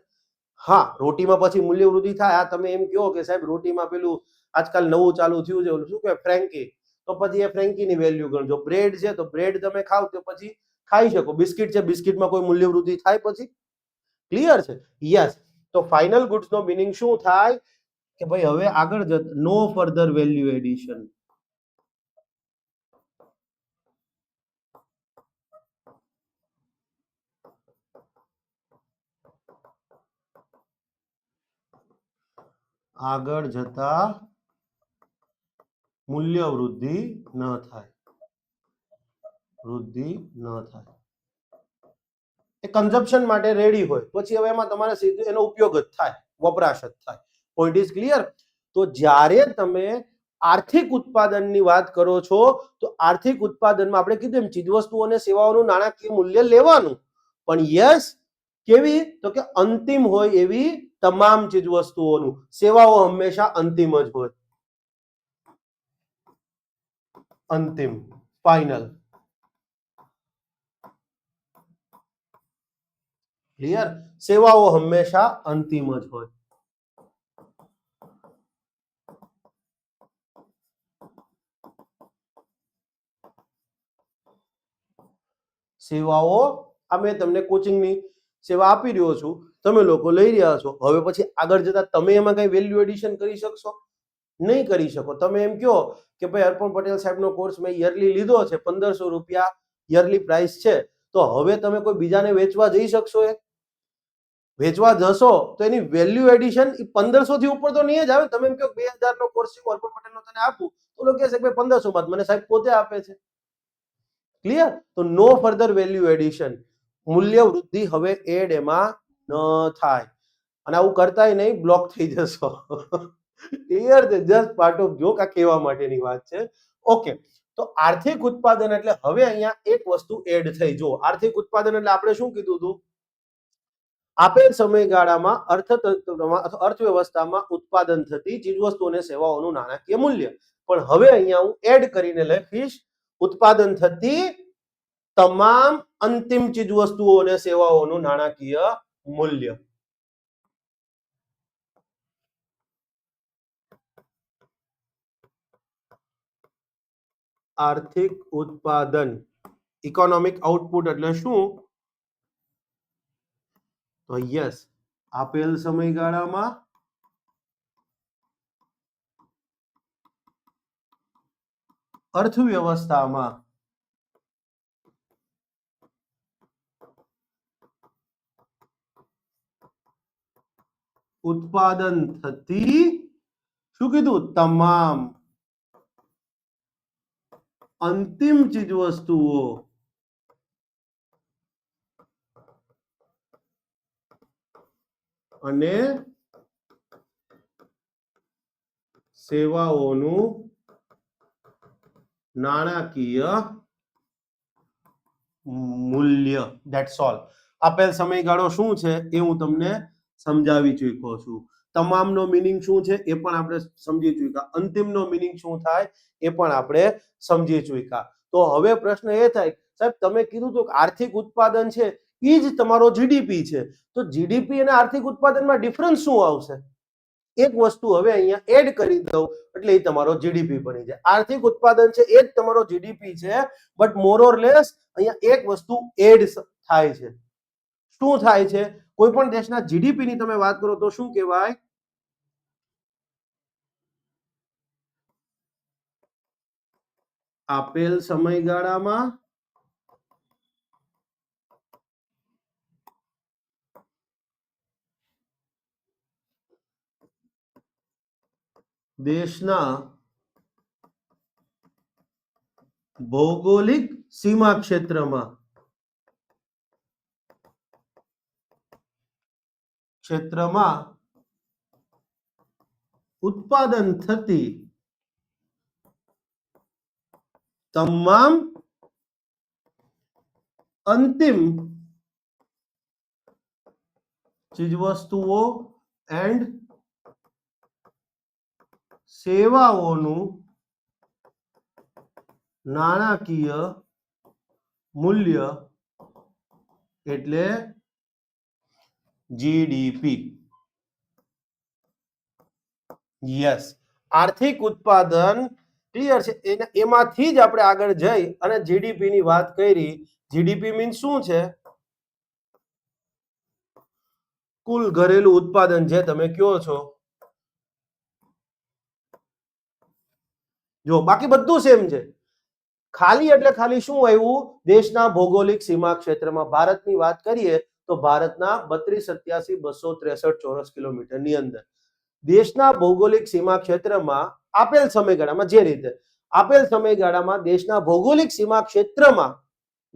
હા, રોટીમાં પછી મૂલ્ય વૃદ્ધિ થાય. આ તમે એમ કહો કે સાહેબ રોટીમાં પેલું આજકાલ નવું ચાલુ થયું છે, શું કે ફ્રેન્કી, તો પછી એ ફ્રેન્કીની વેલ્યુ ગણજો. બ્રેડ છે તો બ્રેડ તમે ખાવ તો પછી ખાઈ શકો. બિસ્કિટ છે, બિસ્કિટમાં કોઈ મૂલ્ય વૃદ્ધિ થાય પછી? ક્લિયર છે? યસ. તો ફાઇનલ ગુડ્સ નો મીનિંગ શું થાય કે ભાઈ હવે આગળ નો ફર્ધર વેલ્યુ એડિશન. આગળ જતા મૂલ્ય વૃદ્ધિ ન થાય, વૃદ્ધિ ન થાય. એ કન્ઝમ્પશન માટે રેડી હોય પછી હવે એમાં તમારે સીધું એનો ઉપયોગ જ થાય, વપરાશ જ થાય. Point is clear. તો જ્યારે તમે આર્થિક ઉત્પાદનની વાત કરો છો તો આર્થિક ઉત્પાદનમાં આપણે કીધું એમ ચીજવસ્તુઓ અને સેવાઓનું નાણાકીય મૂલ્ય લેવાનું, પણ યસ કેવી, તો કે અંતિમ હોય એવી તમામ ચીજવસ્તુઓનું. સેવાઓ હંમેશા અંતિમ જ હોય, અંતિમ, ફાઇનલ. ક્લિયર? સેવાઓ હંમેશા અંતિમ જ હોય. સેવાઓ આ મેં તમને કોચિંગની સેવા આપી રહ્યો છું, તમે લોકો લઈ રહ્યા છો. હવે પછી આગળ જતા તમે એમાં કઈ વેલ્યુ એડિશન કરી શકશો? નહીં કરી શકો. તમે એમ કહો કે ભાઈ અર્પણ પટેલ સાહેબનો કોર્સ મેં યરલી લીધો છે, 1500 રૂપિયા યરલી પ્રાઇસ છે, તો હવે તમે કોઈ બીજાને વેચવા જઈ શકશો? એ વેચવા જશો તો એની વેલ્યુ એડિશન 1500 થી ઉપર તો નહીં જ આવે. તમે એમ કહો 2000 નો કોર્સ છે અર્પણ પટેલનો તને આપું, તો લોકો કહેશે કે 1500 માં મને સાહેબ પોતે આપે છે. ક્લિયર? તો નો ફર્ધર વેલ્યુ એડિશન, મૂલ્ય વૃદ્ધિ હવે એડ એમાં ન થાય. અને આવું કરતાય નહીં, બ્લોક થઈ જશો. ક્લિયર છે? જસ્ટ પાર્ટ ઓફ જોક, આ કહેવા માટેની વાત છે. ઓકે, તો આર્થિક ઉત્પાદન એટલે હવે અહીંયા એક વસ્તુ એડ થઈ. જો આર્થિક ઉત્પાદન એટલે આપણે શું કીધું હતું? આપેલ સમયગાળામાં અર્થતંત્રમાં અથવા અર્થવ્યવસ્થામાં ઉત્પાદન થતી ચીજવસ્તુઓ અને સેવાઓનું નાણાકીય મૂલ્ય. પણ હવે અહીંયા હું એડ કરીને લખીશ ઉત્પાદન થતી તમામ અંતિમ ચીજવસ્તુઓ અને સેવાઓનું નાણાકીય મૂલ્ય. આર્થિક ઉત્પાદન, ઇકોનોમિક આઉટપુટ એટલે શું? તો યસ, આપેલ સમયગાળામાં અર્થવ્યવસ્થામાં ઉત્પાદન થતી, શું કીધું? તમામ અંતિમ ચીજવસ્તુઓ અને સેવાઓનું નાણાકીય મૂલ્ય. That's all. આપેલ સમયગાળો શું છે એ હું તમને સમજાવી ચૂક્યો છું. તમામનો મીનિંગ શું છે એ પણ આપણે સમજી ચૂક્યા. અંતિમનો મીનિંગ શું થાય એ પણ આપણે સમજી ચૂક્યા. તો હવે પ્રશ્ન એ થાય, સાહેબ તમે કીધું તો આર્થિક ઉત્પાદન છે એ જ તમારો જીડીપી છે, તો જીડીપી અને આર્થિક ઉત્પાદનમાં ડિફરન્સ શું આવશે? એક વસ્તુ હવે અહીંયા એડ કરી દઉં એટલે એ તમારો જીડીપી બની જાય. આર્થિક ઉત્પાદન છે એ જ તમારો જીડીપી છે, બટ મોર ઓર લેસ અહીંયા એક વસ્તુ એડ થાય છે. શું થાય છે? કોઈ પણ દેશના જીડીપી ની તમે વાત કરો તો શું કહેવાય? આપેલ સમયગાળામાં દેશના ભૌગોલિક સીમા ક્ષેત્રમાં ઉત્પાદન થતી તમામ અંતિમ ચીજવસ્તુઓ એન્ડ સેવાઓનું નાણાકીય મૂલ્ય એટલે જીડીપી. યસ, આર્થિક ઉત્પાદન ક્લિયર છે. એમાંથી જ આપણે આગળ જઈ અને જીડીપી ની વાત કરી. જીડીપી મીન્સ શું છે? કુલ ઘરેલું ઉત્પાદન જે તમે કયો છો. જો બાકી બધું સેમ છે. ખાલી એટલે ખાલી શું આવ્યું? દેશના ભૌગોલિક સીમા ક્ષેત્રમાં. ભારતની વાત કરીએ તો ભારતના 32,87,263 ચોરસ કિલોમીટરની અંદર. દેશના ભૌગોલિક સીમા ક્ષેત્રમાં આપેલ સમયગાળામાં જે રીતે આપેલ સમયગાળામાં દેશના ભૌગોલિક સીમા ક્ષેત્રમાં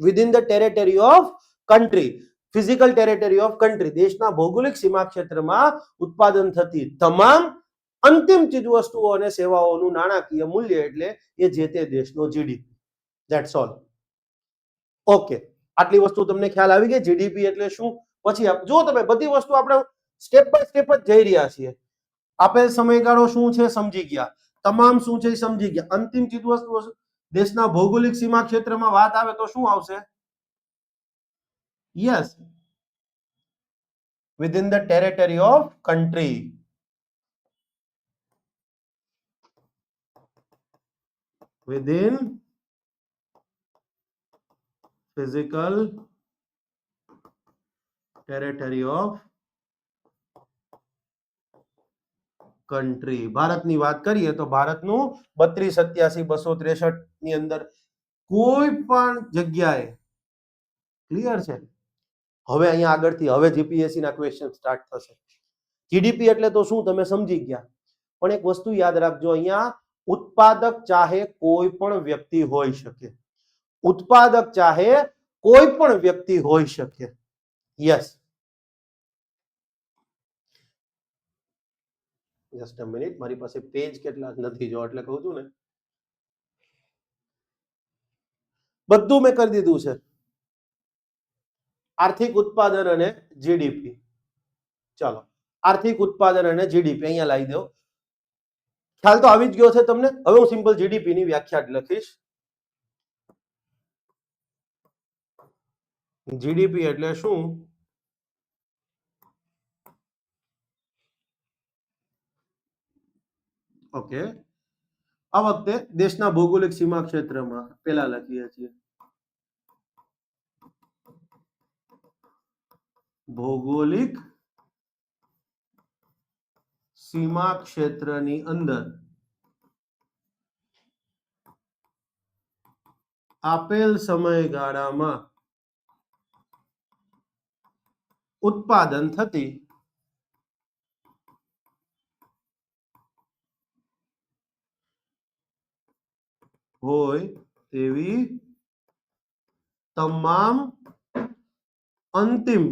within the territory of country, physical territory of country, દેશના ભૌગોલિક સીમા ક્ષેત્રમાં ઉત્પાદન થતી તમામ અંતિમ ચીજ વસ્તુઓ અને સેવાઓનું નાણાકીય મૂલ્ય એટલે એ જે તે દેશનો જીડીપી. That's all. ઓકે, આટલી વસ્તુ તમને ખ્યાલ આવી ગઈ જીડીપી એટલે શું? પછી જો તમે બધી વસ્તુ આપણે સ્ટેપ બાય સ્ટેપ જ જઈ રહ્યા છીએ. આપેલ સમયગાળો શું છે સમજી ગયા, તમામ શું છે સમજી ગયા, અંતિમ ચીજ વસ્તુ દેશના ભૌગોલિક સીમા ક્ષેત્રમાં વાત આવે તો શું આવશે? Yes, within the territory of country. Within physical territory of country. ભારતની વાત કરીએ તો ભારતનું 32, 87, 263 ની અંદર કોઈ પણ જગ્યાએ ક્લિયર છે. હવે અહીંયા આગળથી હવે જીપીએસસી ના ક્વેશ્ચન સ્ટાર્ટ થશે. જીડીપી એટલે તો શું તમે સમજી ગયા, પણ એક વસ્તુ યાદ રાખજો, અહીંયા ઉત્પાદક ચાહે કોઈ પણ વ્યક્તિ હોઈ શકે. ઉત્પાદક ચાહે કોઈ પણ વ્યક્તિ હોઈ શકે. યસ, જસ્ટ અ મિનિટ, મારી પાસે પેજ કેટલા નથી જો એટલે કહું છું ને. બધું મેં કરી દીધું છે. આર્થિક ઉત્પાદન અને જીડીપી. ચાલો, આર્થિક ઉત્પાદન અને જીડીપી અહીંયા લાવી દો. ખ્યાલ તો આવી જ ગયો છે તમને. હવે હું સિમ્પલ જીડીપી ની વ્યાખ્યા લખીશ. જીડીપી એટલે શું? ઓકે, આ વખતે દેશના ભૌગોલિક સીમા ક્ષેત્રમાં પેલા લખીએ છીએ ભૌગોલિક સીમા ક્ષેત્રની અંદર આપેલ સમયગાળામાં ઉત્પાદન થતી હોય તેવી તમામ અંતિમ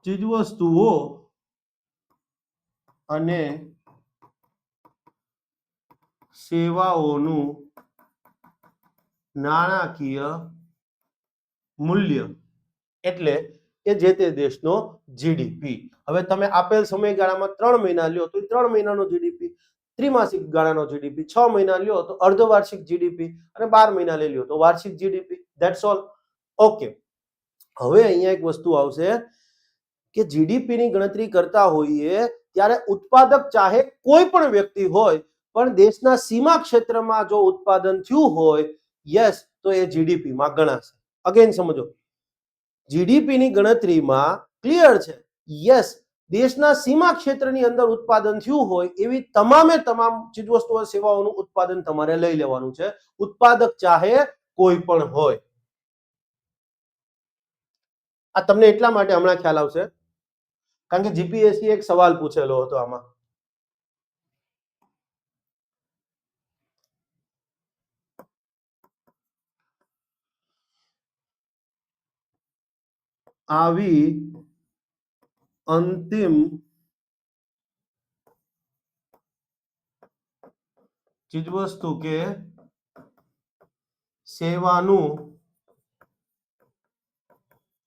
ચીજવસ્તુઓ અને સેવાઓનું નાણાકીય મૂલ્ય એટલે એ જે તે દેશનો જીડીપી. હવે તમે આપેલ સમયગાળામાં 3 મહિના લ્યો તો 3 મહિનાનો જીડીપી, ત્રિમાસિક ગાળાનો જીડીપી, 6 મહિના લ્યો તો અર્ધવાર્ષિક જીડીપી અને 12 મહિના લઈ લ્યો તો વાર્ષિક જીડીપી. That's all. ઓકે, હવે અહીંયા એક વસ્તુ આવશે કે જીડીપી ની ગણતરી કરતા હોઈએ ત્યારે ઉત્પાદક ચાહે કોઈ પણ વ્યક્તિ હોય, પણ દેશના સીમા ક્ષેત્રમાં જો ઉત્પાદન થયું હોય, યસ, તો એ જીડીપી માં ગણાશે. અગેન સમજો, જીડીપી ની ગણતરીમાં ક્લિયર છે, યસ, દેશના સીમા ક્ષેત્રની અંદર ઉત્પાદન થયું હોય એવી તમામે તમામ ચીજવસ્તુઓ સેવાઓનું ઉત્પાદન તમારે લઈ લેવાનું છે, ઉત્પાદક ચાહે કોઈ પણ હોય. આ તમને એટલા માટે હમણાં ખ્યાલ આવશે કારણ કે જીપીએસસી એક સવાલ પૂછેલો હતો આમાં. આવી અંતિમ ચીજવસ્તુ કે સેવાનું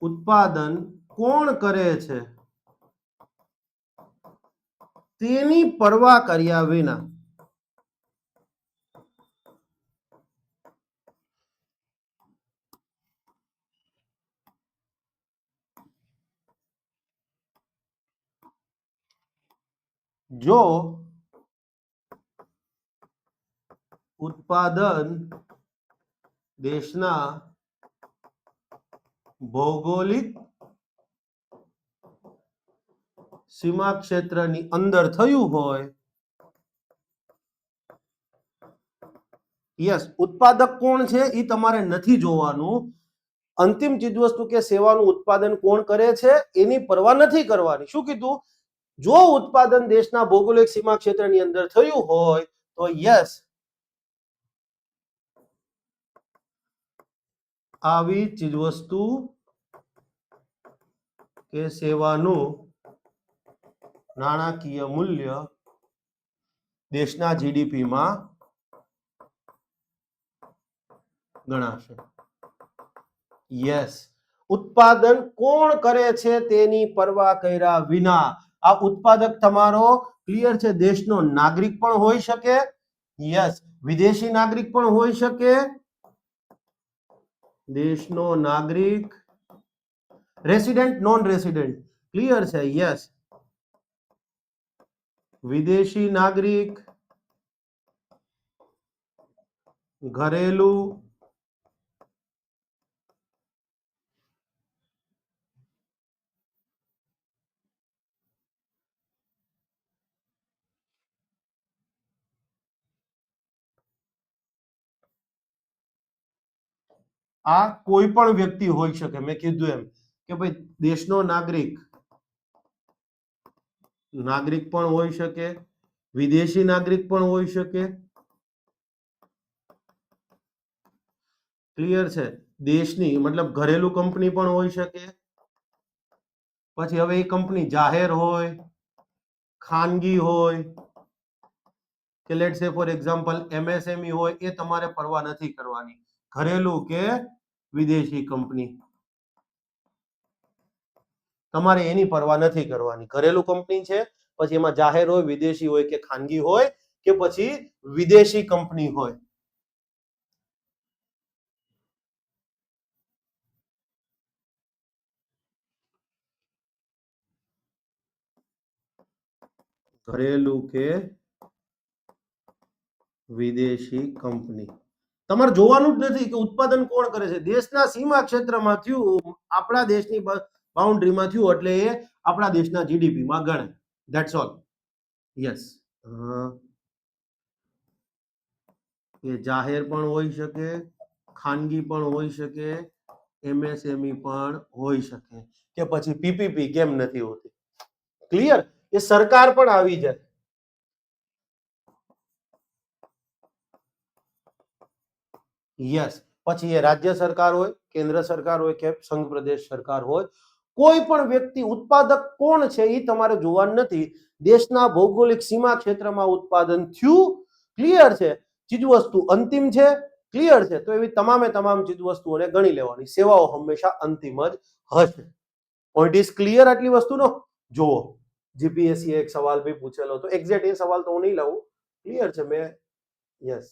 ઉત્પાદન કોણ કરે છે તેની પરવા કર્યા વિના જો ઉત્પાદન દેશના ભૌગોલિક સીમા ક્ષેત્રની અંદર થયું હોય, યસ, ઉત્પાદક કોણ છે એ તમારે નથી જોવાનું, અંતિમ ચીજવસ્તુ કે સેવાનું ઉત્પાદન કોણ કરે છે એની પરવા નથી કરવાની. શું કીધું? જો ઉત્પાદન દેશના ભૌગોલિક સીમા ક્ષેત્રની અંદર થયું હોય તો યસ, આવી ચીજવસ્તુ કે સેવાનું નાણાકીય મૂલ્ય દેશના જીડીપીમાં ગણાશે. યસ, ઉત્પાદન કોણ કરે છે તેની પરવા કર્યા વિના. આ ઉત્પાદક તમારો ક્લિયર છે, દેશનો નાગરિક પણ હોઈ શકે, યસ, વિદેશી નાગરિક પણ હોઈ શકે, દેશનો નાગરિક, રેસિડેન્ટ, નોન રેસિડેન્ટ, ક્લિયર છે, યસ, વિદેશી નાગરિક, ઘરેલું, આ કોઈ પણ વ્યક્તિ હોઈ શકે. મેં કીધું એમ કે ભાઈ દેશનો નાગરિક પણ હોઈ શકે, વિદેશી નાગરિક પણ હોઈ શકે, ક્લિયર છે, દેશની મતલબ ઘરેલું કંપની પણ હોઈ શકે. પછી હવે એ કંપની જાહેર હોય, ખાનગી હોય કે let's say for example MSME હોય, એ તમારે પરવા નથી કરવાની. ઘરેલું કે વિદેશી કંપની, તમારે એની પરવા નથી કરવાની. ઘરેલું કંપની છે, પછી એમાં જાહેર હોય, વિદેશી હોય કે ખાનગી હોય કે પછી વિદેશી કંપની હોય. ઘરેલું કે વિદેશી કંપની, તમારે જોવાનું જ નથી કે ઉત્પાદન કોણ કરે છે. દેશના સીમા ક્ષેત્રમાં થયું, આપણા દેશની બાઉન્ડ્રીમાં થયું એટલે એ આપણા દેશના જીડીપીમાં ગણાય. That's all. યસ, એ જાહેર પણ હોઈ શકે, ખાનગી પણ હોઈ શકે, એમએસએમઈ પણ હોઈ શકે, કે પછી પીપીપી કેમ નથી હોતી. ક્લિયર? એ સરકાર પણ આવી જાય. યસ, પછી એ રાજ્ય સરકાર હોય, કેન્દ્ર સરકાર હોય કે સંઘ પ્રદેશ સરકાર હોય, કોઈ પણ વ્યક્તિ, ઉત્પાદક કોણ છે એ તમારે જોવાનું નથી. દેશના ભૌગોલિક સીમા ક્ષેત્રમાં ઉત્પાદન થયું, ક્લિયર છે, ચીજવસ્તુ અંતિમ છે, ક્લિયર છે, તો એવી તમામે તમામ ચીજવસ્તુઓને ગણી લેવાની. સેવાઓ હંમેશા અંતિમ જ હશે. પોઈન્ટ ઇઝ ક્લિયર આટલી વસ્તુનો? જુઓ, જીપીએસસી એક સવાલ બી પૂછેલો હતો, એક્ઝેક્ટ એ સવાલ તો હું નહીં લાવું, ક્લિયર છે. મેં યસ,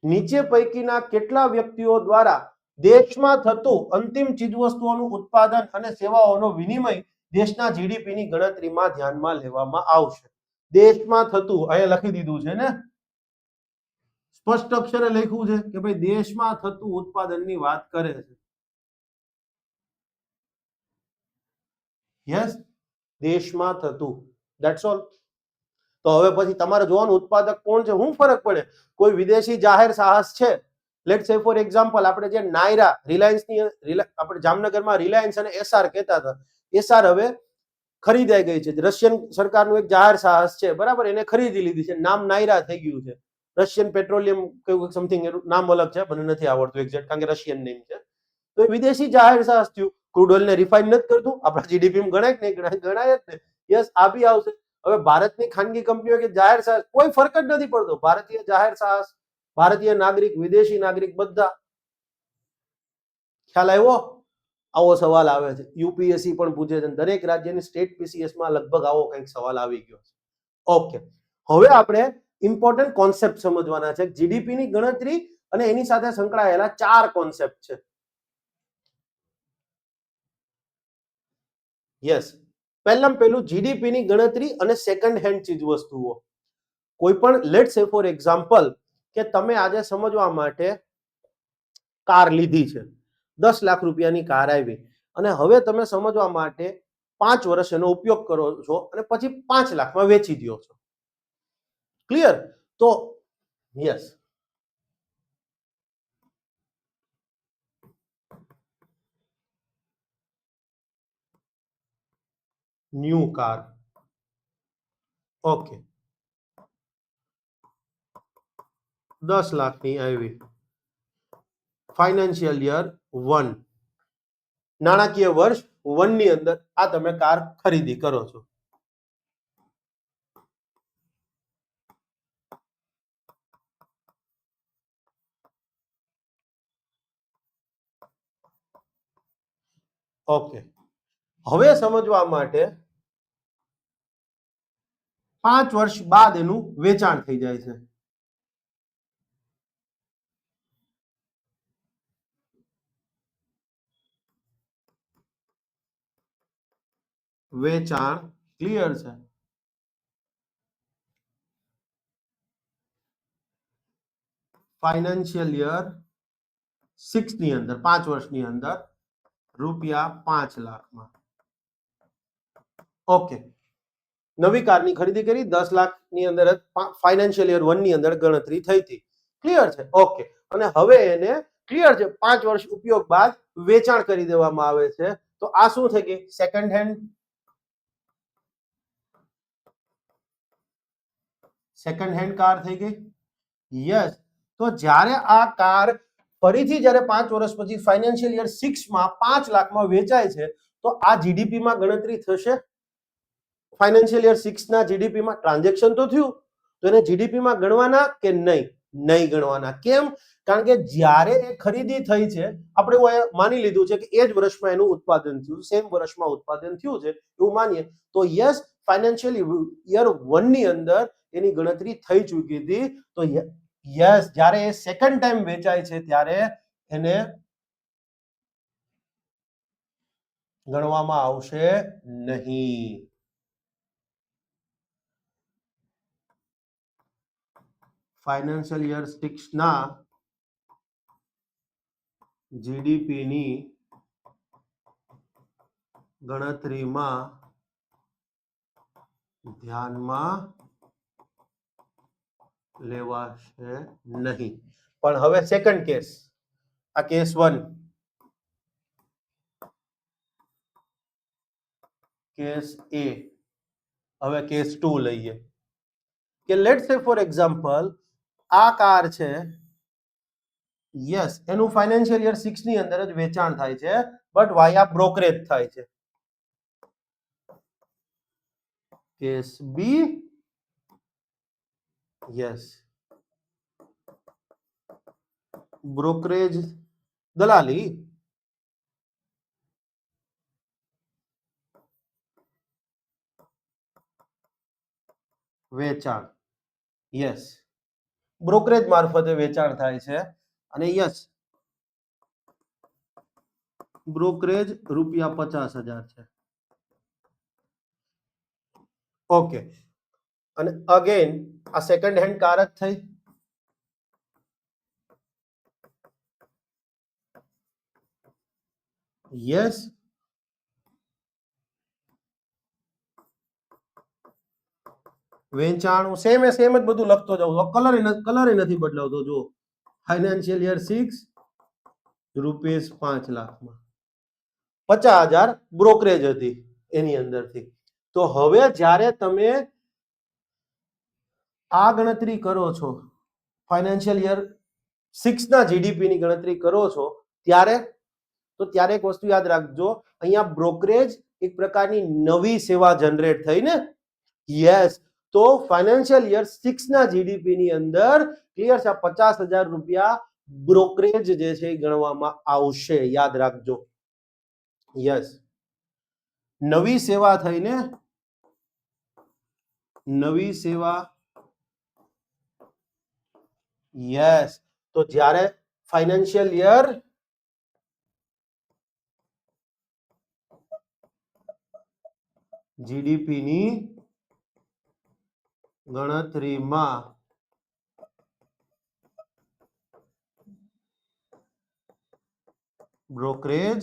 નીચે પૈકીના કેટલા વ્યક્તિઓ દ્વારા દેશમાં થતું અંતિમ ચીજવસ્તુઓનું ઉત્પાદન અને સેવાઓનો વિનિમય દેશના જીડીપીની ગણતરીમાં ધ્યાનમાં લેવામાં આવશે? દેશમાં થતું, અહીંયા લખી દીધું છે ને, સ્પષ્ટ અક્ષરે લખ્યું છે કે ભાઈ દેશમાં થતું ઉત્પાદનની વાત કરે છે. યસ, દેશમાં થતું, ધેટ્સ ઓલ. તો હવે પછી તમારે જોવાનું ઉત્પાદક કોણ છે. શું ફરક પડે? કોઈ વિદેશી જાહેર સાહસ છે, લેટ્સ સે ફોર એક્ઝામ્પલ આપણે જે નાયરા, રિલાયન્સની, આપણે જામનગરમાં રિલાયન્સ અને એસઆર કહેતા હતા, એસઆર હવે ખરીદાઈ ગઈ છે. રશિયન સરકારનું એક જાહેર સાહસ છે, બરાબર, એને ખરીદી લીધી છે, નામ નાયરા થઈ ગયું છે. રશિયન પેટ્રોલિયમ કયું સમથિંગ એનું નામ અલગ છે, મને નથી આવડતું એક્ઝેક્ટ, કારણ કે રશિયન નેમ છે. તો એ વિદેશી જાહેર સાહસ થયું. ક્રૂડ ઓઇલને રિફાઇન નથી કરતું, આપણા જીડીપીમાં ગણાય કે નહીં ગણાય? ગણાય જ ને. યસ, આ બી આવશે. હવે ભારતની ખાનગી કંપનીઓ કે જાહેર સાહસ, કોઈ ફરક જ નથી પડતો. ભારતીય જાહેર સાહસ, ભારતીય નાગરિક, વિદેશી નાગરિક, બધા. ખ્યાલ આવ્યો? આવો સવાલ આવે છે, યુપીએસસી પણ પૂછે છે, દરેક રાજ્યની સ્ટેટ પીસીએસ માં લગભગ આવો કંઈક સવાલ આવી ગયો છે. ઓકે, હવે આપણે ઇમ્પોર્ટન્ટ કોન્સેપ્ટ સમજવાના છે. જીડીપી ની ગણતરી અને એની સાથે સંકળાયેલા 4 કોન્સેપ્ટ છે. યસ, પહેલું જીડીપી ની ગણતરી અને સેકન્ડ હેન્ડ ચીજ વસ્તુઓ. કોઈ પણ, લેટ્સ સે ફોર એક્ઝામ્પલ કે તમે આજે સમજવા માટે કાર લીધી છે, 10 લાખ રૂપિયાની કાર આવી, અને હવે તમે સમજવા માટે 5 વર્ષ એનો ઉપયોગ કરો છો અને પછી 5 લાખમાં વેચી દો છો. ક્લિયર? તો યસ, ન્યુ કાર. ઓકે, 10 લાખની આવી. ફાઇનાન્શિયલ યર 1, નાણાકીય વર્ષ 1 ની અંદર આ તમે કાર ખરીદી કરો છો. ઓકે, હવે સમજવા માટે 5 વર્ષ બાદ એનું વેચાણ થઈ જાય છે. વેચાણ ક્લિયર છે. ફાઇનાન્શિયલ યર 6 ની અંદર 5 વર્ષની અંદર રૂપિયા 5 લાખમાં. ઓકે, નવી કારની ખરીદી કરી, 10 લાખની અંદર ફાઇનાન્શિયલ યર 1 ની અંદર ગણતરી થઈ હતી. ક્લિયર છે. ઓકે, અને હવે એને ક્લિયર છે 5 વર્ષ ઉપયોગ બાદ વેચાણ કરી દેવામાં આવે છે. તો આ શું થઈ ગઈ? Second hand. Second hand car થઈ ગઈ. યસ. તો જ્યારે આ કાર ફરીથી જ્યારે 5 વર્ષ પછી ફાઇનાન્શિયલ યર 6 માં 5 લાખમાં વેચાય છે, તો આ જીડીપી માં ગણતરી થશે. ફાઇનાન્શિયલ યર 6 ના જીડીપી માં ટ્રાન્ઝેક્શન તો થયું, તો એને જીડીપી માં ગણવાના કે નહીં? નહીં ગણવાના. કેમ? કારણ કે જ્યારે એ ખરીદી થઈ છે, આપણે માની લીધું છે કે એ જ વર્ષમાં એનું ઉત્પાદન થયું, સેમ વર્ષમાં ઉત્પાદન થયું છે એવું માનીએ, તો યસ, ફાઇનાન્શિયલ યર 1 ની અંદર એની ગણતરી થઈ ચૂકી હતી. તો યસ, જ્યારે એ સેકન્ડ ટાઈમ વેચાય છે ત્યારે એને ગણવામાં આવશે નહીં. ફાઇનાન્શિયલ યર 6 ના જીડીપી ની ગણતરીમાં ધ્યાનમાં લેવાશે નહીં. પણ હવે સેકન્ડ કેસ, આ કેસ 1, કેસ A. હવે કેસ 2 લઈએ કે લેટ્સ સે ફોર એક્ઝામ્પલ આ કાર છે, યસ, એનું ફાઇનાન્શિયલ યર 6 ની અંદર જ વેચાણ થાય છે, બટ વાયા બ્રોકરેજ થાય છે. Case B. યસ, બ્રોકરેજ, દલાલી. વેચાણ. યસ, બ્રોકરેજ મારફતે વેચાણ થાય છે. અને યસ, બ્રોકરેજ રૂપિયા 50,000 છે. ઓકે, અને અગેન આ સેકન્ડ હેન્ડ કાર જ થઈ. યસ, વેચાણ સેમ જ બધું લખતો જાઉં, કલર નથી બદલાવતો. જો ફાઇનાન્શિયલ યર 6 રૂપિયા 5 લાખમાં 50,000 બ્રોકરેજ હતી એની અંદરથી. તો હવે જ્યારે તમે આ ગણતરી કરો છો, ફાઇનાન્શિયલ યર 6 ના જીડીપી ની ગણતરી કરો છો, ત્યારે એક વસ્તુ યાદ રાખજો, અહીંયા બ્રોકરેજ એક પ્રકારની નવી સેવા જનરેટ થઈ ને. યસ, તો ફાઇનાન્શિયલ યર 6 ના જીડીપી ની અંદર ક્લિયર છે 50,000 રૂપિયા બ્રોકરેજ જે છે એ ગણવામાં આવશે. યાદ રાખજો. યસ, નવી સેવા થઈને, નવી સેવા. યસ, તો જ્યારે ફાઇનાન્શિયલ યર જીડીપી ની ગણતરીમાં બ્રોકરેજ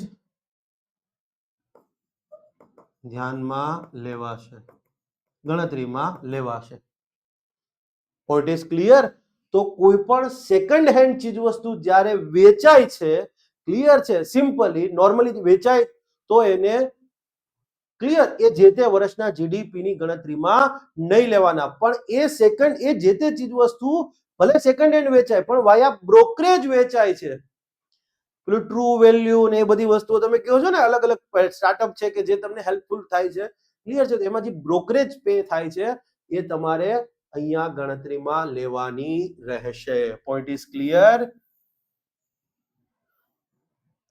ધ્યાનમાં લેવાશે, ગણતરીમાં લેવાશે. Point is clear. તો કોઈ પણ સેકન્ડ હેન્ડ ચીજ વસ્તુ જ્યારે વેચાય છે, ક્લિયર છે, સિમ્પલી નોર્મલી વેચાય તો એને ક્લિયર? એ જે તે વર્ષના જીડીપી ની ગણતરીમાં નહીં લેવાના, પણ એ સેકન્ડ એ જે તે ચીજ વસ્તુ ભલે સેકન્ડ હેન્ડ વેચાય પણ વાયા બ્રોકરેજ વેચાય છે. પેલું ટ્રુ વેલ્યુ ને એ બધી વસ્તુઓ તમે કહો છો ને, અલગ અલગ સ્ટાર્ટઅપ છે કે જે તમને હેલ્પફુલ થાય છે, ક્લિયર છે? એમાં જે બ્રોકરેજ પે થાય છે એ તમારે અહીંયા ગણતરીમાં લેવાની રહેશે. Point is clear?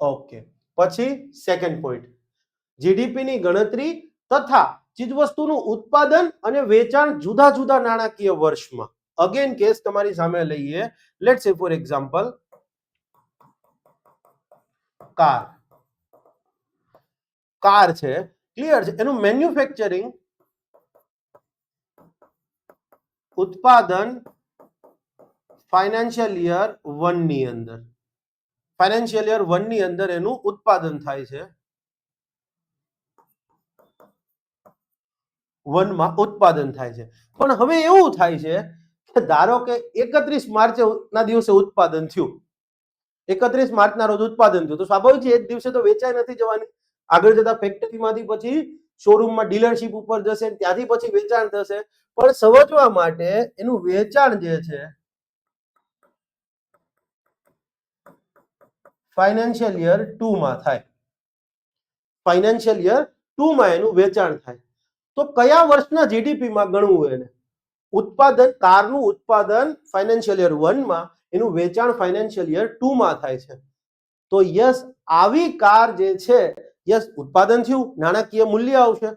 ઓકે. પછી સેકન્ડ પોઈન્ટ, જીડીપી ની ગણતરી તથા ચીજવસ્તુનું ઉત્પાદન અને વેચાણ જુદા જુદા નાણાકીય વર્ષમાં. અગેન કેસ તમારી સામે લઈએ. Let's say for example car છે, ક્લિયર છે? એનું મેન્યુફેક્ચરિંગ, ઉત્પાદન ફાઇનાન્શિયલ યર 1 ની અંદર, ફાઇનાન્શિયલ યર 1 ની અંદર એનું ઉત્પાદન થાય છે. 1 માં ઉત્પાદન થાય છે. પણ હવે એવું થાય છે કે ધારો કે 31 માર્ચ ના દિવસે ઉત્પાદન થયું, 31 માર્ચના રોજ ઉત્પાદન થયું, તો સ્વાભાવિક છે એક દિવસે તો વેચાઈ નથી જવાની. આગળ જતા ફેક્ટરીમાંથી પછી શોરૂમમાં ડીલરશીપ ઉપર જશે, ત્યાંથી પછી વેચાણ થશે. પણ સમજવા માટે એનું વેચાણ જે છે ફાઇનાન્શિયલ યર 2 માં થાય. ફાઇનાન્શિયલ યર 2 માં એનું વેચાણ થાય. તો કયા વર્ષના જીડીપી માં ગણવું એને? ઉત્પાદન, કારનું ઉત્પાદન ફાઇનાન્શિયલ યર 1 માં, એનું વેચાણ ફાઇનાન્શિયલ યર 2 માં થાય છે. તો યસ, આવી કાર જે છે, યસ ઉત્પાદન થયું, નાણાકીય મૂલ્ય આવશે.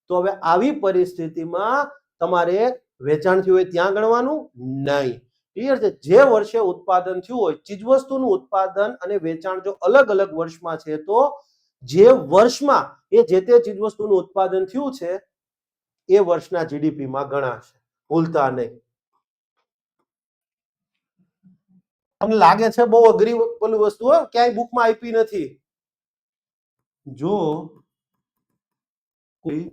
તો હવે આવી પરિસ્થિતિમાં તમારે વેચાણ થયું હોય ત્યાં ગણવાનું નહીં. ક્લિયર છે? જે વર્ષે ઉત્પાદન થયું હોય, ચીજવસ્તુનું ઉત્પાદન અને વેચાણ જો અલગ અલગ વર્ષમાં છે, તો જે વર્ષમાં એ જે તે ચીજવસ્તુનું ઉત્પાદન થયું છે એ વર્ષના જીડીપી માં ગણાશે. ભૂલતા નહીં. તમને લાગે છે બહુ અઘરી પેલી વસ્તુ, ક્યાંય બુકમાં આપી નથી. જો કોઈ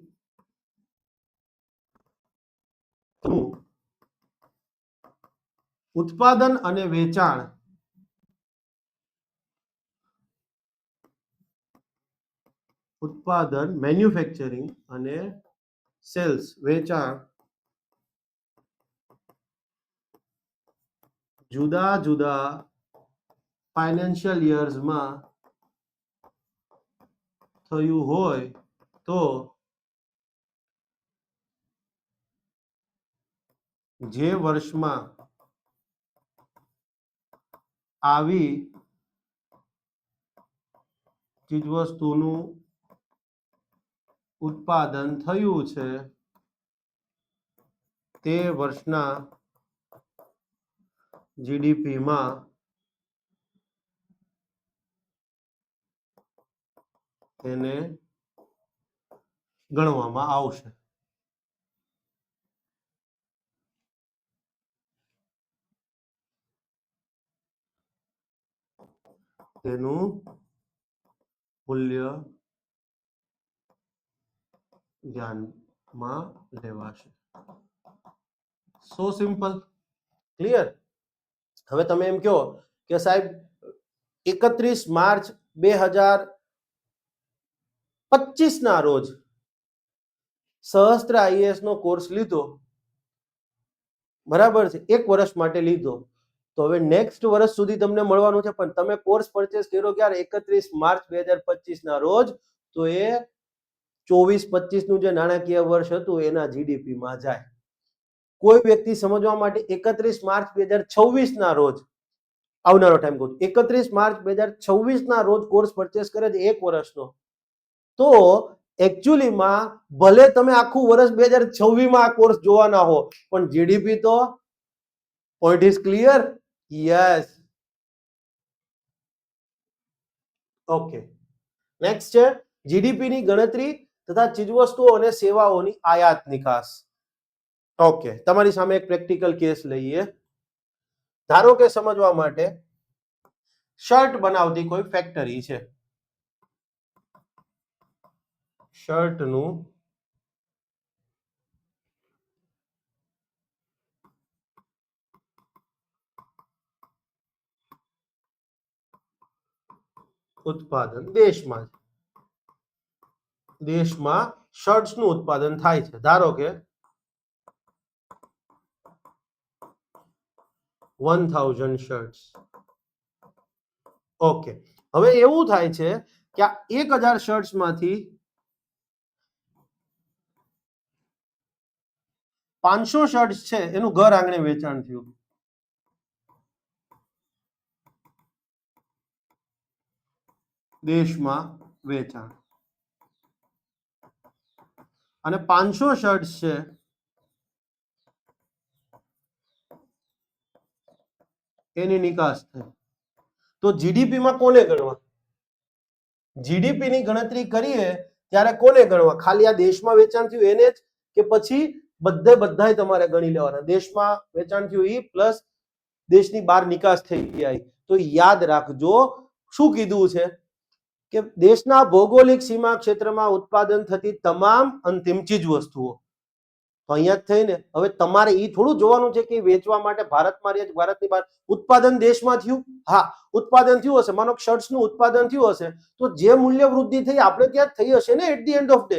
ઉત્પાદન અને વેચાણ ઉત્પાદન મેન્યુફેક્ચરિંગ અને સેલ્સ વેચાણ જુદા જુદા ફાઇનાન્શિયલ યર્સમાં થયું હોય તો જે વર્ષમાં આવી ચીજવસ્તુનું ઉત્પાદન થયું છે તે વર્ષના જીડીપીમાં તેને ગણવામાં આવશે. તેનું મૂલ્ય ધ્યાનમાં લેવાશે. સો સિમ્પલ. ક્લિયર? હવે તમે એમ કહો કે સાહેબ 31 માર્ચ 2025 ના રોજ સહસ્ત્ર આઈએએસ નો કોર્સ લીધો, બરાબર છે, એક વર્ષ માટે લીધો. તો હવે નેક્સ્ટ વર્ષ સુધી તમને મળવાનું છે, પણ તમે કોર્સ પરચેસ કર્યો ક્યારે? 31 માર્ચ 2025 ના રોજ. તો એ 24-25 નું જે નાણાકીય વર્ષ હતું એના જીડીપી માં જાય. કોઈ વ્યક્તિ સમજવા માટે 31 માર્ચ 2026 ના રોજ, આવનારો ટાઈમ કહું, 31 માર્ચ 2026 ના રોજ કોર્સ પરચેસ કરે છે એક વર્ષનો, તો એકચ્યુઅલીમાં ભલે તમે આખું વર્ષ 2026 માં આ કોર્સ જોવાના હો, પણ જીડીપી તો point is clear? Yes. Okay. Next છે જીડીપી ની ગણતરી તથા ચીજવસ્તુઓ અને સેવાઓની આયાત નિકાસ. ઓકે, તમારી સામે એક પ્રેક્ટિકલ કેસ લઈએ. ધારો કે સમજવા માટે શર્ટ બનાવતી કોઈ ફેક્ટરી છે. શર્ટનું ઉત્પાદન દેશમાં, દેશમાં શર્ટ્સનું ઉત્પાદન થાય છે. ધારો કે 1000 શર્ટ્સ. ઓકે, હવે એવું થાય છે કે આ 1000 શર્ટ્સ માંથી 500 શર્ટ્સ છે એનું ઘર આંગણે વેચાણ થયું. દેશમાં વેચાણ. અને 500 શર્ટ્સ છે એની નિકાસ થઈ. તો જીડીપી માં કોને ગણવા? જીડીપી ની ગણતરી કરીએ ત્યારે કોને ગણવા? ખાલી આ દેશમાં વેચાણ થયું એને જ, કે પછી બધાય તમારે ગણી લેવાના? દેશમાં વેચાણ થયું ઈ પ્લસ દેશની બહાર નિકાસ થઈ ગઈ. તો યાદ રાખજો શું કીધું છે કે દેશના ભૌગોલિક સીમા ક્ષેત્રમાં ઉત્પાદન થતી તમામ અંતિમ ચીજ વસ્તુઓ. તો અહીંયા જ થઈને હવે તમારે ઈ થોડું જોવાનું છે કે વેચવા માટે ભારતમાં રહે, ભારતની બહાર ઉત્પાદન દેશમાં થયું. હા, ઉત્પાદન થયું હશે, માનો શર્ટ્સનું ઉત્પાદન થયું હશે તો જે મૂલ્ય વૃદ્ધિ થઈ આપણે ત્યાં થઈ હશે ને at the end of day.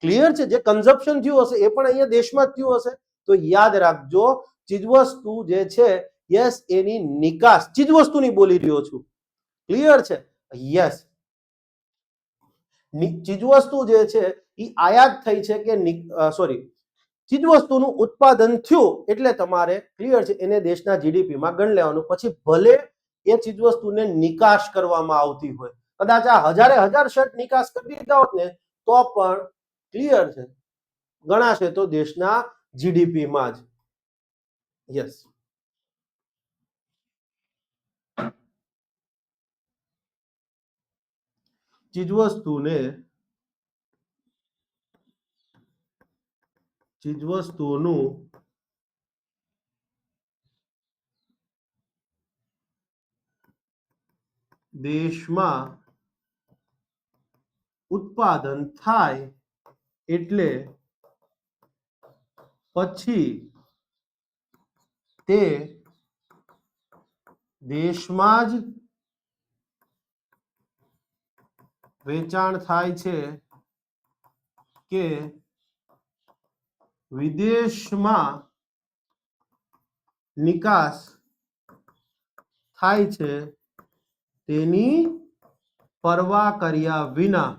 Clear છે? જે કન્ઝપ્શન થયું હશે એ પણ અહીંયા દેશમાં જ થયું હશે. તો યાદ રાખજો ચીજવસ્તુ જે છે યસ એની નિકાસ, ચીજવસ્તુની બોલી રહ્યો છું. ક્લિયર છે? યસ, ચીજવસ્તુ જે છે એ આયાત થઈ છે કે સોરી, ચીજવસ્તુનું ઉત્પાદન થયું એટલે તમારે ક્લિયર છે એને દેશના જીડીપી માં ગણ લેવાનું. પછી ભલે એ ચીજવસ્તુને નિકાસ કરવામાં આવતી હોય, કદાચ આ હજાર શર્ટ નિકાસ કરી દીધા હોત ને તો પણ ક્લિયર છે ગણાશે તો દેશના જીડીપી માં જ. યસ, ચીજવસ્તુનું દેશમાં ઉત્પાદન થાય એટલે પછી તે દેશમાં જ વેચાણ થાય છે કે વિદેશમાં નિકાસ થાય છે તેની પરવા કર્યા વિના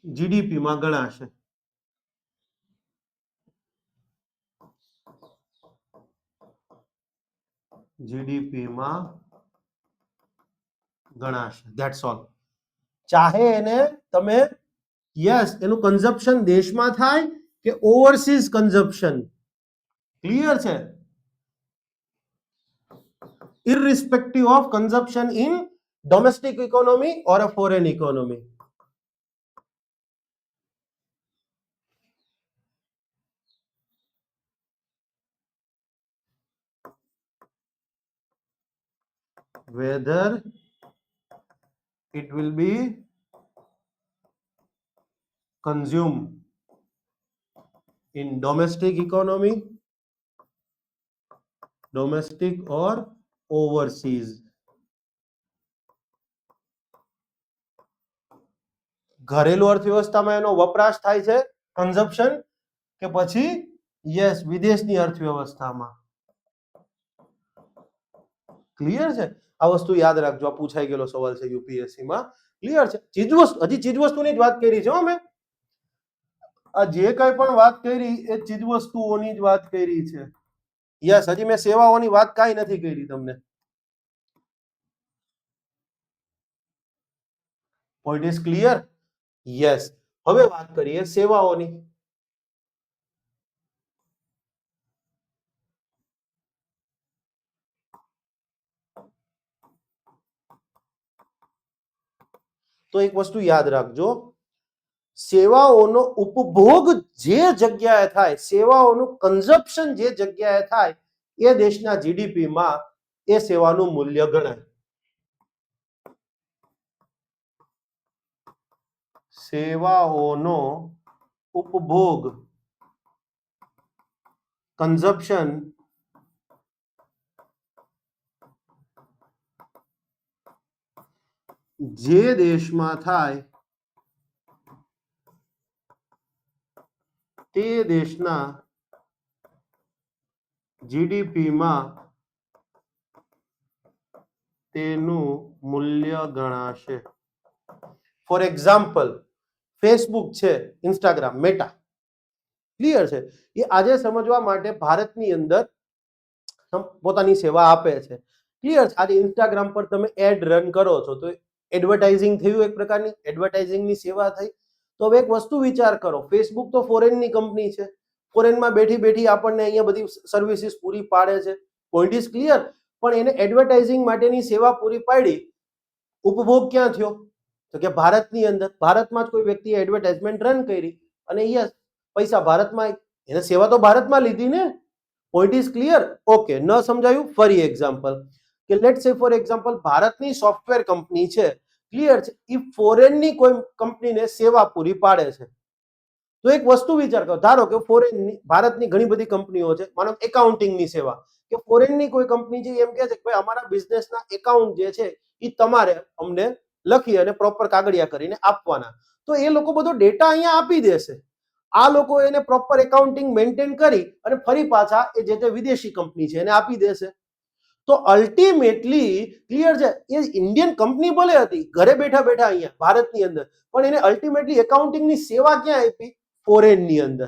જીડીપી માં ગણાશે. જીડીપી માં ગણાશે. That's all. ચાહે એને તમે યસ એનું કન્ઝપ્શન દેશમાં થાય કે ઓવરસીઝ કન્ઝપ્શન. ક્લિયર છે? irrespective of consumption in domestic economy or a foreign economy. Whether it will be consumed in domestic economy, domestic or overseas. ઘરેલુ અર્થવ્યવસ્થામાં એનો વપરાશ થાય છે કન્ઝપ્શન, કે પછી યસ વિદેશની અર્થવ્યવસ્થામાં. ક્લિયર છે? આ વસ્તુ યાદ રાખજો, આ પૂછાઈ ગયેલો સવાલ છે યુપીએસસી માં. ક્લિયર છે? ચીજવસ્તુ, હજી ચીજવસ્તુની જ વાત કરી છે અમે. આ જે કઈ પણ વાત કરી એ ચીજવસ્તુઓની જ વાત કરી છે. યસ, હજી મેં સેવાઓની વાત કાંઈ નથી કરી તમને. Point is clear? યસ. હવે વાત કરીએ સેવાઓની. તો એક વસ્તુ યાદ રાખજો, સેવાઓનો ઉપભોગ જે જગ્યાએ થાય, સેવાઓનું કન્ઝપ્શન જે જગ્યાએ થાય એ દેશના જીડીપી માં એ સેવાનું મૂલ્ય ગણાય. સેવાઓનો ઉપભોગ કન્ઝપ્શન જે દેશમાં થાય તે દેશના જીડીપીમાં તેનું મૂલ્ય ગણાશે. ફોર એક્ઝામ્પલ, ફેસબુક છે, ઇન્સ્ટાગ્રામ, મેટા, ક્લિયર છે, એ આજે સમજવા માટે ભારતની અંદર પોતાની સેવા આપે છે. ક્લિયર છે. આજે ઇન્સ્ટાગ્રામ પર તમે એડ રન કરો છો તો એડવર્ટાઇઝિંગ થયું, એક પ્રકારની એડવર્ટાઇઝિંગની સેવા થઈ. તો હવે એક વસ્તુ વિચાર કરો, ફેસબુક તો ફોરેનની કંપની છે, ફોરેનમાં બેઠી બેઠી આપણને અહીંયા બધી સર્વિસીસ પૂરી પાડે છે. Point is clear. પણ એને એડવર્ટાઇઝિંગ માટેની સેવા પૂરી પાડી, ઉપભોગ ક્યાં થયો? તો કે ભારતની અંદર. ભારતમાં જ કોઈ વ્યક્તિએ એડવર્ટાઇઝમેન્ટ રન કરી અને યસ, પૈસા ભારતમાં, એને સેવા તો ભારતમાં લીધી ને. Point is clear. ઓકે, ન સમજાયું? ફરી એક્ઝામ્પલ કે લેટ સે ફોર એક્ઝામ્પલ ભારતની સોફ્ટવેર કંપની છે, ક્લિયર છે, એ ફોરેનની કોઈ કંપનીને સેવા પૂરી પાડે છે. તો એક વસ્તુ વિચાર કરો, ધારો કે ફોરેનની, ભારતની ઘણી બધી કંપનીઓ છે, માનો એકાઉન્ટિંગની સેવા, કે ફોરેનની કોઈ કંપની છે એમ કહે છે કે ભાઈ અમારા બિઝનેસના એકાઉન્ટ જે છે એ તમારે અમને લખી અને પ્રોપર કાગળિયા કરીને આપવાના. તો એ લોકો બધો ડેટા અહીંયા આપી દેશે. આ લોકો એને પ્રોપર એકાઉન્ટિંગ મેન્ટેન કરી અને ફરી પાછા એ જે તે વિદેશી કંપની છે એને આપી દેશે. તો અલ્ટિમેટલી ક્લિયર છે, એ ઇન્ડિયન કંપની ભલે હતી, ઘરે બેઠા બેઠા અહીંયા ભારતની અંદર, પણ એને અલ્ટિમેટલી એકાઉન્ટિંગની સેવા ક્યાં આપી? ફોરેનની અંદર.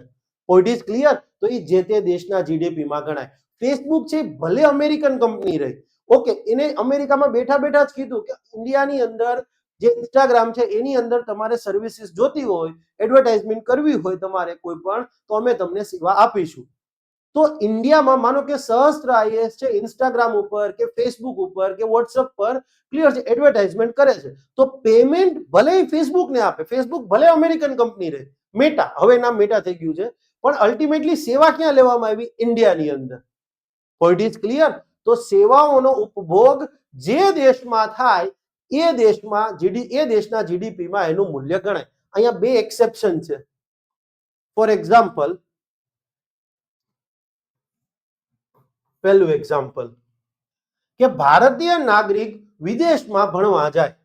Point is clear. તો એ જે તે દેશના જીડીપીમાં ગણાય. ફેસબુક છે ભલે અમેરિકન કંપની રહી, ઓકે, એને અમેરિકામાં બેઠા બેઠા જ કીધું કે ઇન્ડિયાની અંદર જે ઇન્સ્ટાગ્રામ છે એની અંદર તમારે સર્વિસીસ જોતી હોય, એડવર્ટાઇઝમેન્ટ કરવી હોય તમારે કોઈ પણ, તો અમે તમને સેવા આપીશું. તો ઇન્ડિયામાં માનો કે સહસ્ત્ર આઈએએસ છે, ઇન્સ્ટાગ્રામ ઉપર કે ફેસબુક ઉપર કે વોટ્સઅપ પર ક્લિયર છે એડવર્ટાઇઝમેન્ટ કરે છે, તો પેમેન્ટ ભલે ફેસબુકને આપે, ફેસબુક ભલે અમેરિકન કંપની રહે, મેટા, હવે નામ મેટા થઈ ગયું છે, પણ અલ્ટિમેટલી સેવા ક્યાં લેવામાં આવી? ઇન્ડિયાની અંદર. Point is clear. તો સેવાઓનો ઉપભોગ જે દેશમાં થાય એ દેશમાં એ દેશના જીડીપીમાં એનું મૂલ્ય ગણાય. અહીંયા બે એક્સેપ્શન છે. ફોર એક્ઝામ્પલ, પહેલું એક્ઝામ્પલ કે ભારતીય નાગરિક વિદેશમાં ભણવા જાય.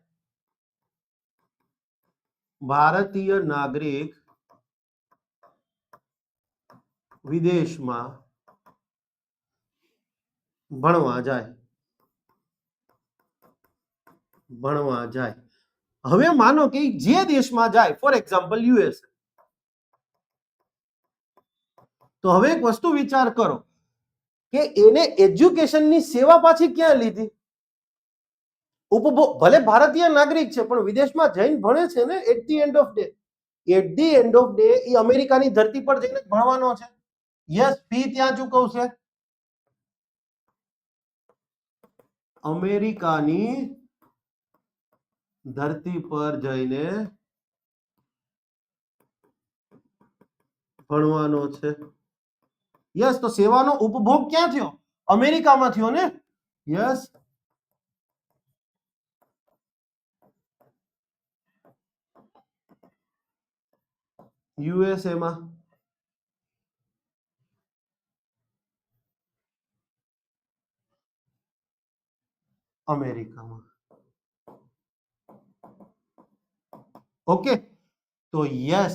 ભારતીય નાગરિક વિદેશમાં ભણવા જાય. હવે માનો કે જે દેશમાં જાય, ફોર એક્ઝામ્પલ યુએસ, તો હવે એક વસ્તુ વિચાર કરો કે એને એજ્યુકેશનની સેવા પાછી ક્યાં લીધી? ઉપભોગ, ભલે ભારતીય નાગરિક છે પણ વિદેશમાં જઈને ભણે છે ને. At the end of day એ અમેરિકાની ધરતી પર જઈને ભણવાનો છે. યસ, ફી ત્યાં ચૂકવશે, અમેરિકાની ધરતી પર જઈને ભણવાનો છે. યસ, તો સેવાનો ઉપભોગ ક્યાં થયો? અમેરિકામાં થયો ને. યસ, યુએસએ માં. અમેરિકામાં. ઓકે, તો યસ,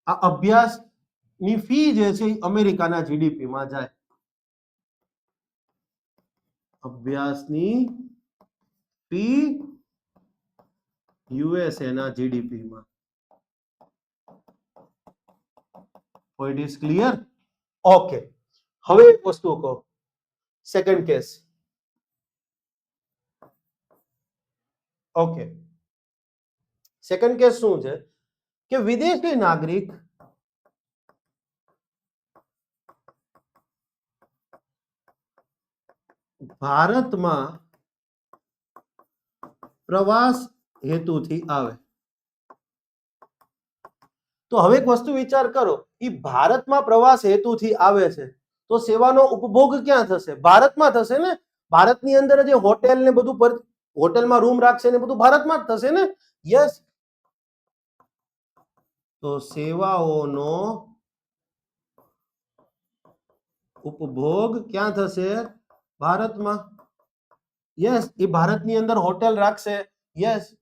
આ અભ્યાસની ફી જે છે એ અમેરિકાના જીડીપીમાં જાય. અભ્યાસની ફી યુએસએ ના જીડીપીમાં. Point is clear. ઓકે, હવે એક વસ્તુ કહો, second case. Okay, second case શું છે કે વિદેશી નાગરિક ભારતમાં પ્રવાસ હેતુથી આવે. તો હવે એક વસ્તુ વિચાર કરો, એ ભારતમાં પ્રવાસ હેતુથી આવે છે, તો સેવાનો ઉપભોગ ક્યાં થશે? ભારતમાં થશે ને. ભારતની અંદર જે હોટેલ ને બધું, હોટેલમાં રૂમ રાખશે ને બધું ભારતમાં જ થશે ને. યસ, તો સેવાઓનો ઉપભોગ ક્યાં થશે? ભારતમાં. યસ, એ ભારતની અંદર હોટેલ રાખશે. યસ,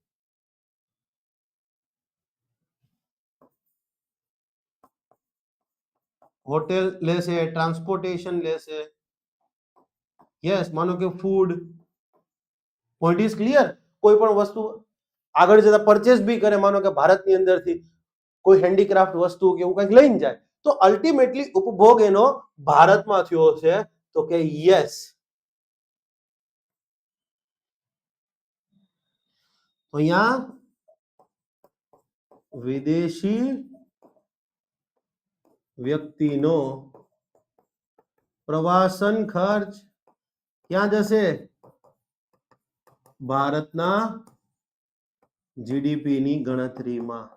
હોટેલ લેશે, ટ્રાન્સપોર્ટેશન લેશે, યસ, માનો કે ફૂડ. Point is clear. કોઈ પણ વસ્તુ આગળ જતા પરચેસ બી કરે, માનો કે ભારતની અંદરથી કોઈ હેન્ડીક્રાફ્ટ વસ્તુ કે એવું કંઈક લઈને જાય, તો અલ્ટિમેટલી ઉપભોગ એનો ભારતમાં થયો છે, તો કે યસ. તો અહીંયા વિદેશી વ્યક્તિનો પ્રવાસન ખર્ચ ક્યાં જશે? ભારતના જીડીપી ની ગણતરીમાં.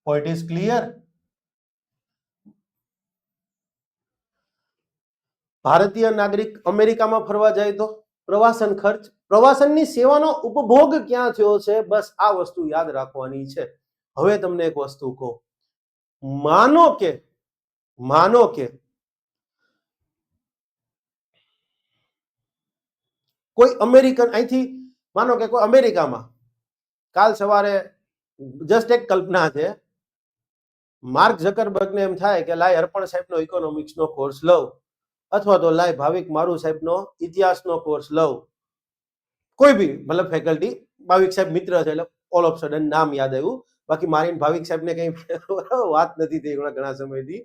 Point is clear. ભારતીય નાગરિક અમેરિકામાં ફરવા જાય તો પ્રવાસન ખર્ચ, પ્રવાસનની સેવાનો ઉપભોગ ક્યાં થયો છે? બસ આ વસ્તુ યાદ રાખવાની છે. હવે તમને એક વસ્તુ કહું, માનો કે કોઈ અમેરિકન અહીંથી, માનો કે કોઈ અમેરિકામાં કાલ સવારે, જસ્ટ એક કલ્પના છે, માર્ક ઝકરબર્ગને એમ થાય કે લાય અર્પણ સાહેબનો ઇકોનોમિક્સનો કોર્સ લઉં, અથવા તો લાય ભાવિક મારુ સાહેબનો ઇતિહાસનો કોર્સ લઉં, કોઈ બી મતલબ ફેકલ્ટી, ભાવિક સાહેબ મિત્ર છે એટલે ઓલ ઓફ સડન નામ યાદ આવ્યું, બાકી મારી ભાવિક સાહેબને કઈ વાત નથી થઈ ઘણા સમયથી.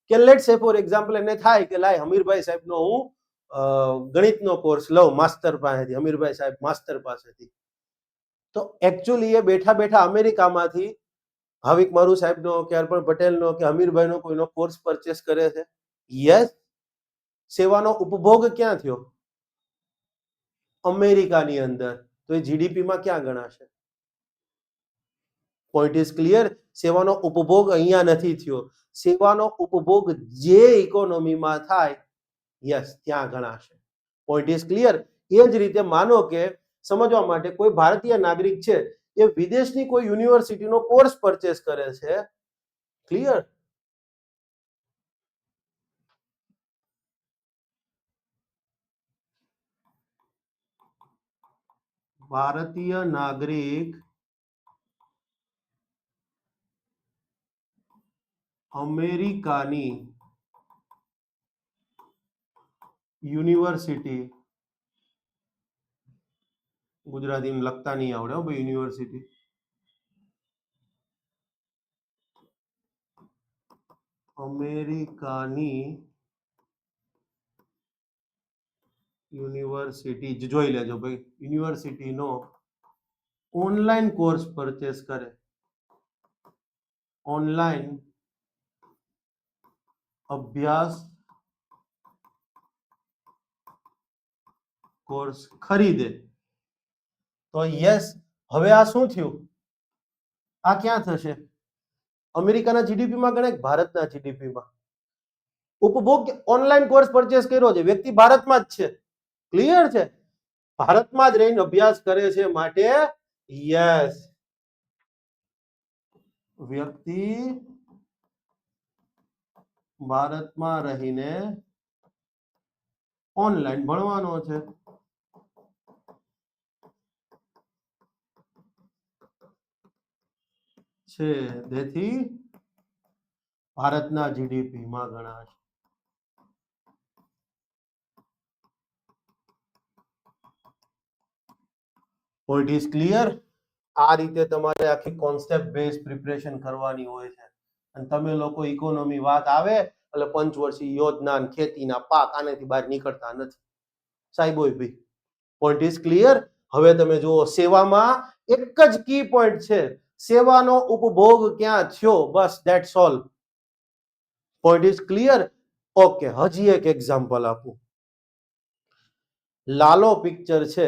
કે લેટ સે ફોર એક્ઝામ્પલ એને થાય કે લાય હમીરભાઈ સાહેબનો હું ગણિતનો કોર્સ લઉં માસ્તર પાસેથી, હમીરભાઈ સાહેબ માસ્તર પાસેથી. તો એકચ્યુઅલી એ બેઠા બેઠા અમેરિકામાંથી ભાવિક મારુ સાહેબનો કે અર્પણ પટેલનો કે હમીરભાઈનો કોઈનો કોર્સ પરચેસ કરે છે. યસ, સેવાનો ઉપભોગ ક્યાં થયો? અમેરિકાની અંદર. તો એ જીડીપીમાં ક્યાં ગણાશે? Point is clear. સેવાનો ઉપભોગ અહીંયા નથી થયો, સેવાનો ઉપભોગ જે ઇકોનોમીમાં થાય, યસ, ત્યાં ગણાશે. Point is clear. એ જ રીતે માનો કે સમજવા માટે કોઈ ભારતીય નાગરિક છે, એ વિદેશની કોઈ યુનિવર્સિટીનો કોર્સ પરચેસ કરે છે. ક્લિયર? ભારતીય નાગરિક અમેરિકાની યુનિવર્સિટી, ગુજરાતીમાં લખતા નહીં આવડે હો ભાઈ, યુનિવર્સિટી, અમેરિકાની યુનિવર્સિટી જોઈ લેજો ભાઈ, યુનિવર્સિટીનો ઓનલાઈન કોર્સ પરચેસ કરે, ઓનલાઈન અભ્યાસ કોર્સ ખરીદે, તો યસ. હવે આ શું થયું? આ ક્યાં થશે? અમેરિકાના જીડીપીમાં ગણે કે ભારતના જીડીપીમાં? ઉપભોગ ઓનલાઈન કોર્સ પરચેસ કર્યો છે, વ્યક્તિ ભારતમાં જ છે. ક્લિયર છે? ભારતમાં જ રહીને અભ્યાસ કરે છે, માટે યસ, વ્યક્તિ ભારતમાં રહીને ઓનલાઈન ભણવાનો છે. તેથી ભારતના જીડીપીમાં ગણાશે. Point is clear. આ રીતે તમારે આખી કોન્સેપ્ટ બેઝ પ્રિપરેશન કરવાની હોય છે. અને તમે લોકો ઇકોનોમી વાત આવે એટલે પંચવર્ષીય યોજના, ખેતીના પાક, આનેથી બહાર નીકળતા નથી સાહેબ. ભાઈ પોઈન્ટ ઇઝ ક્લિયર. હવે તમે જુઓ, સેવામાં એક જ કી પોઈન્ટ છે, સેવાનો ઉપભોગ ક્યાં થયો, બસ that's all. Point is clear. Okay, હજી એક એક્ઝામ્પલ આપું. લાલો પિક્ચર છે,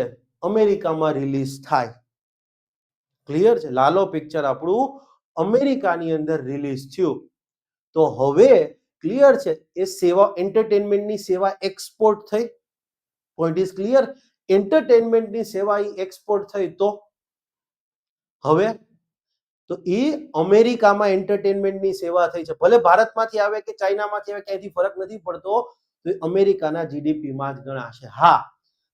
અમેરિકામાં રિલીઝ થાય. ક્લિયર છે? લાલો પિક્ચર આપણું અમેરિકાની અંદર રિલીઝ થયું, તો હવે ક્લિયર છે, એ સેવા, એન્ટરટેનમેન્ટની સેવા એક્સપોર્ટ થઈ. Point is clear. એન્ટરટેનમેન્ટની સેવા એક્સપોર્ટ થઈ, તો હવે તો એ અમેરિકામાં એન્ટરટેનમેન્ટની સેવા થઈ છે, ભલે ભારતમાંથી આવે કે ચાઇનામાંથી આવે, ક્યાંયથી ફરક નથી પડતો, તો એ અમેરિકાના જીડીપીમાં જ ગણાશે. હા,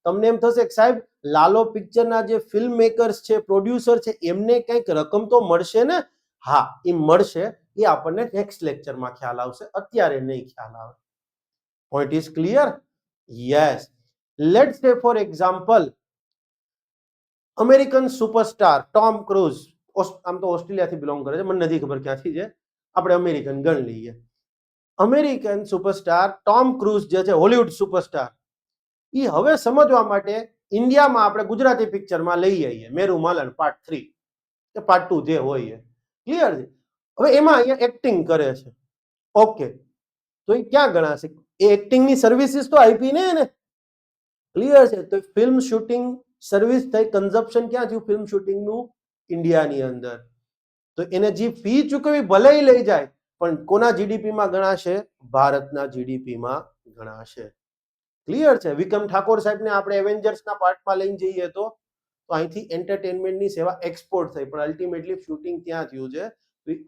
તમને એમ થશે કે સાહેબ લાલો પિક્ચરના જે ફિલ્મ મેકર્સ છે, પ્રોડ્યુસર છે, એમને કંઈક રકમ તો મળશે ને? હા, એ મળશે, એ આપણને નેક્સ્ટ લેક્ચરમાં ખ્યાલ આવશે, અત્યારે નહીં ખ્યાલ આવે. Point is clear? Yes. Let's say for example American superstar Tom Cruise, આમ તો ઓસ્ટ્રેલિયાથી બિલોંગ કરે છે, મને નથી ખબર ક્યાંથી છે, આપણે અમેરિકન ગણ લઈએ. અમેરિકન સુપરસ્ટાર ટોમ ક્રૂઝ જે છે, હોલિવૂડ સુપરસ્ટાર, એ હવે સમજવા માટે ઇન્ડિયામાં આપણે ગુજરાતી પિક્ચરમાં લઈ આવીએ, મેરુ માલન પાર્ટ 3 કે પાર્ટ 2 જે હોય. ક્લિયર છે? હવે એમાં અહીંયા એક્ટિંગ કરે છે. ઓકે, તો એ ક્યાં ગણાશે? એ એક્ટિંગની સર્વિસીસ તો આપી ને એને. ક્લિયર છે? તો ફિલ્મ શૂટિંગ સર્વિસ થઈ, કન્ઝપ્શન ક્યાં થયું ફિલ્મ શૂટિંગનું? ઇન્ડિયાની અંદર. તો એને જે ફી ચૂકવી ભલે લઈ જાય, પણ કોના જીડીપીમાં ગણાશે? ભારતના જીડીપીમાં ગણાશે. ક્લિયર છે? વિક્રમ ઠાકોર સાહેબને આપણે એવેન્જર્સના પાર્ટમાં લઈને જઈએ તો અહીંથી એન્ટરટેનમેન્ટની સેવા એક્સપોર્ટ થઈ, પણ અલ્ટિમેટલી શૂટિંગ ક્યાં થયું છે?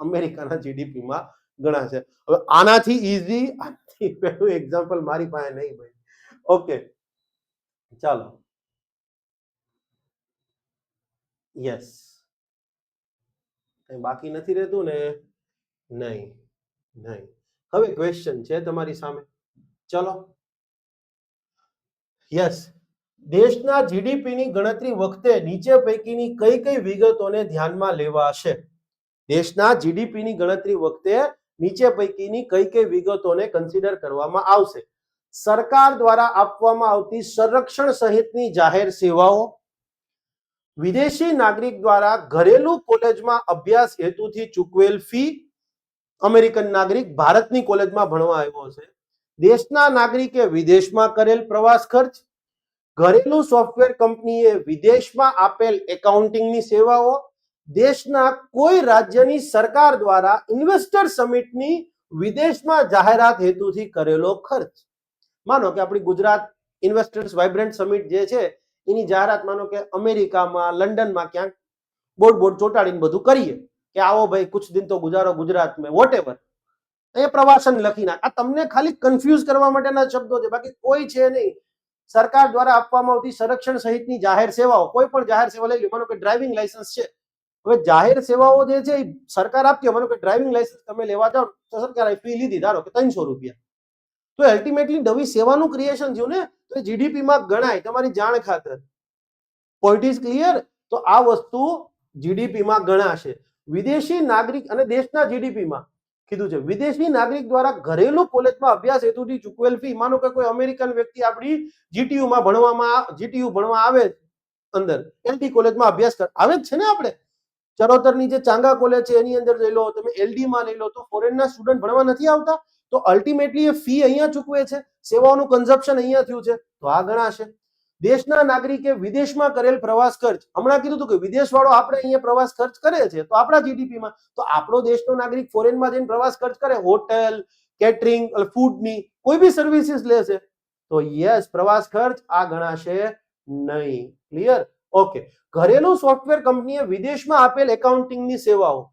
અમેરિકાના જીડીપીમાં ગણાશે. હવે આનાથી ઈઝી આનાથી પહેલું એક્ઝામ્પલ મારી પાસે નહીં ભાઈ. ઓકે, ચાલો. યસ, કઈ બાકી નથી રહેતું ને? નહીં, નહીં. હવે ક્વેશ્ચન છે તમારી સામે. ચલો. યસ, દેશના જીડીપીની ગણતરી વખતે નીચે પૈકીની કઈ કઈ વિગતોને ધ્યાનમાં લેવાશે? દેશના જીડીપીની ગણતરી વખતે નીચે પૈકીની કઈ કઈ વિગતોને કન્સિડર કરવામાં આવશે? સરકાર દ્વારા આપવામાં આવતી સંરક્ષણ સહિતની જાહેર સેવાઓ, વિદેશી નાગરિક દ્વારા ઘરેલું કોલેજમાં અભ્યાસ હેતુથી ચૂકવેલ ફી, અમેરિકન નાગરિક ભારતની કોલેજમાં ભણવા આવ્યો છે, દેશના નાગરિકે વિદેશમાં કરેલ પ્રવાસ ખર્ચ, ઘરેલું સોફ્ટવેર કંપનીએ વિદેશમાં આપેલ એકાઉન્ટિંગની સેવાઓ, દેશના કોઈ રાજ્યની સરકાર દ્વારા ઇન્વેસ્ટર સમિટની વિદેશમાં જાહેરાત હેતુથી કરેલો ખર્ચ. માનો કે આપણી ગુજરાત ઇન્વેસ્ટર્સ વાઇબ્રન્ટ સમિટ જે છે એની જાહેરાત માનો કે અમેરિકામાં, લંડનમાં ક્યાંક બોર્ડ ચોટાડીને બધું કરીએ કે આવો ભાઈ કુછ દિન તો ગુજારો ગુજરાત મેં, વોટેવર, એ પ્રવાસન લખી નાખ. આ તમને ખાલી કન્ફ્યુઝ કરવા માટેના શબ્દો છે, બાકી કોઈ છે નહીં. સરકાર દ્વારા આપવામાં આવતી સંરક્ષણ સહિતની જાહેર સેવાઓ, કોઈ પણ જાહેર સેવા લઈ લો, માનો કે ડ્રાઇવિંગ લાયસન્સ છે. હવે જાહેર સેવાઓ જે છે એ સરકાર આપતી, માનો કે ડ્રાઇવિંગ લાયસન્સ તમે લેવા જાઓ તો સરકારે ફી લીધી ધારો કે 300 રૂપિયા, તો અલ્ટિમેટલી નવી સેવાનું ક્રિએશન થયું ને, તો જીડીપીમાં ગણાય. તમારી જાણ ખાતર. Point is clear? તો આ વસ્તુ જીડીપીમાં ગણાશે. વિદેશી નાગરિક અને દેશના જીડીપીમાં કીધું છે વિદેશી નાગરિક દ્વારા ઘરેલું કોલેજમાં અભ્યાસ હેતુથી ચૂકવેલ ફી, માનો કે કોઈ અમેરિકન વ્યક્તિ આપણી જીટીયુમાં ભણવા આવે, અંદર એલડી કોલેજમાં અભ્યાસ આવે જ છે ને, આપણે ચરોતરની જે ચાંગા કોલેજ છે એની અંદર લઈ લો, તમે એલડી માં લઈ લો, તો ફોરેનના સ્ટુડન્ટ ભણવા નથી આવતા, તો અલ્ટિમેટલી એ ફી અહીંયા ચૂકવે છે, સેવાઓનું કન્ઝપ્શન અહીંયા થયું છે, તો આ ગણાશે. દેશના નાગરિકે વિદેશમાં કરેલ પ્રવાસ ખર્ચ, હમણાં કીધું હતું કે વિદેશ વાળો આપણે અહીંયા પ્રવાસ ખર્ચ કરે છે, તો આપણા જીડીપીમાં, તો આપણો દેશનો નાગરિક ફોરેનમાં જઈને પ્રવાસ ખર્ચ કરે, હોટેલ, કેટરિંગ, ફૂડની કોઈ બી સર્વિસીસ લેશે, તો યસ પ્રવાસ ખર્ચ આ ગણાશે નહીં. ક્લિયર? ઓકે. ઘરેલું સોફ્ટવેર કંપનીએ વિદેશમાં આપેલ એકાઉન્ટિંગની સેવાઓ,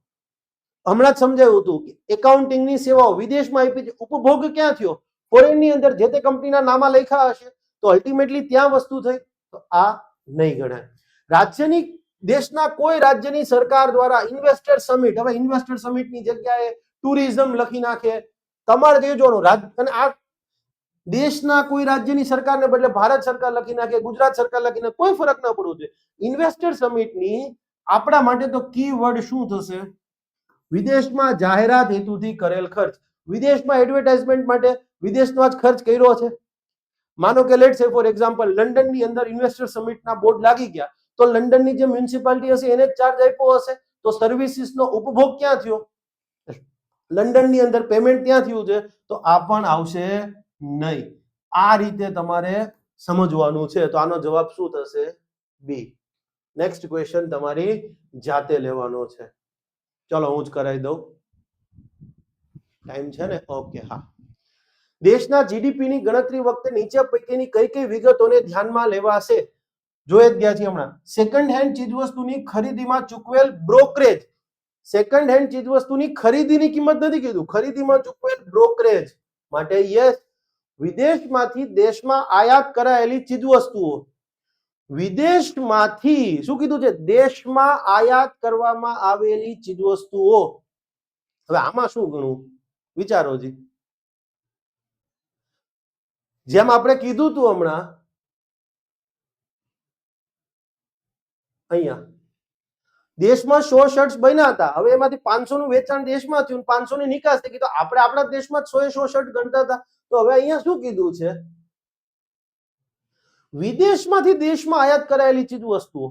હમણાં જ સમજાવ્યું હતું કે એકાઉન્ટિંગની સેવાઓ વિદેશમાં આપી છે, ઉપભોગ ક્યાં થયો? ફોરેનની અંદર જે તે કંપનીના નામા લખ્યા હશે, તો અલ્ટિમેટલી ત્યાં વસ્તુ થઈ, તો આ નહીં ગણાય. રાજ્યની, દેશના કોઈ રાજ્યની સરકાર દ્વારા ઇન્વેસ્ટર સમિટ, હવે ઇન્વેસ્ટર સમિટની જગ્યાએ ટુરિઝમ લખી નાખે, તમારે જે જોવાનું અને આ દેશના કોઈ રાજ્યની સરકારને બદલે ભારત સરકાર લખી નાખે, ગુજરાત સરકાર લખી નાખે, કોઈ ફરક ન પડવો જોઈએ. ઇન્વેસ્ટર સમિટની આપણા માટે તો કી વર્ડ શું થશે? વિદેશમાં જાહેરાત હેતુથી કરેલ ખર્ચ, વિદેશમાં એડવર્ટાઇઝમેન્ટ માટે વિદેશનો જ ખર્ચ કર્યો છે. માનો કે લેટ્સ સે ફોર એક્ઝામ્પલ લંડનની અંદર ઇન્વેસ્ટર સમિટના બોર્ડ લાગી ગયા, તો લંડનની જે મ્યુનિસિપાલિટી હશે એને જ ચાર્જ આપ્યો હશે, તો સર્વિસીસનો ઉપભોગ ક્યાં થયો? લંડનની અંદર પેમેન્ટ ત્યાં થયું છે, તો આ પણ આવશે નહીં. આ રીતે તમારે સમજવાનું છે. તો આનો જવાબ શું થશે? બી. નેક્સ્ટ ક્વેશ્ચન તમારી જાતે લેવાનો છે. ચલો હું જ કરાવી દઉં, ટાઈમ છે ને? ઓકે, હા. દેશના જીડીપીની ગણતરી વખતે નીચે પૈકીની કઈ કઈ વિગતોને ધ્યાનમાં લેવાશે? જોઈ જ ગયા છીએ હમણાં. સેકન્ડ હેન્ડ ચીજવસ્તુની ખરીદીમાં ચૂકવેલ બ્રોકરેજ, સેકન્ડ હેન્ડ ચીજવસ્તુની ખરીદીની કિંમત નથી કીધું, ખરીદીમાં ચૂકવેલ બ્રોકરેજ માટે યસ. વિદેશમાંથી દેશમાં આયાત કરાયેલી ચીજવસ્તુઓ, વિદેશમાંથી શું કીધું છે? દેશમાં આયાત કરવામાં આવેલી ચીજવસ્તુઓ, હવે આમાં શું ગણવું વિચારો જી. જેમ આપણે કીધું તું હમણાં અહીંયા દેશમાં 100 શર્ટ્સ બન્યા હતા, હવે એમાંથી 500 નું વેચાણ દેશમાં થયું, 500 ની નિકાસ થઈ ગઈ, તો આપણે આપણા દેશમાં 100 શર્ટ ગણતા હતા. તો હવે અહીંયા શું કીધું છે, વિદેશમાંથી દેશમાં આયાત કરાયેલી ચીજ વસ્તુઓ.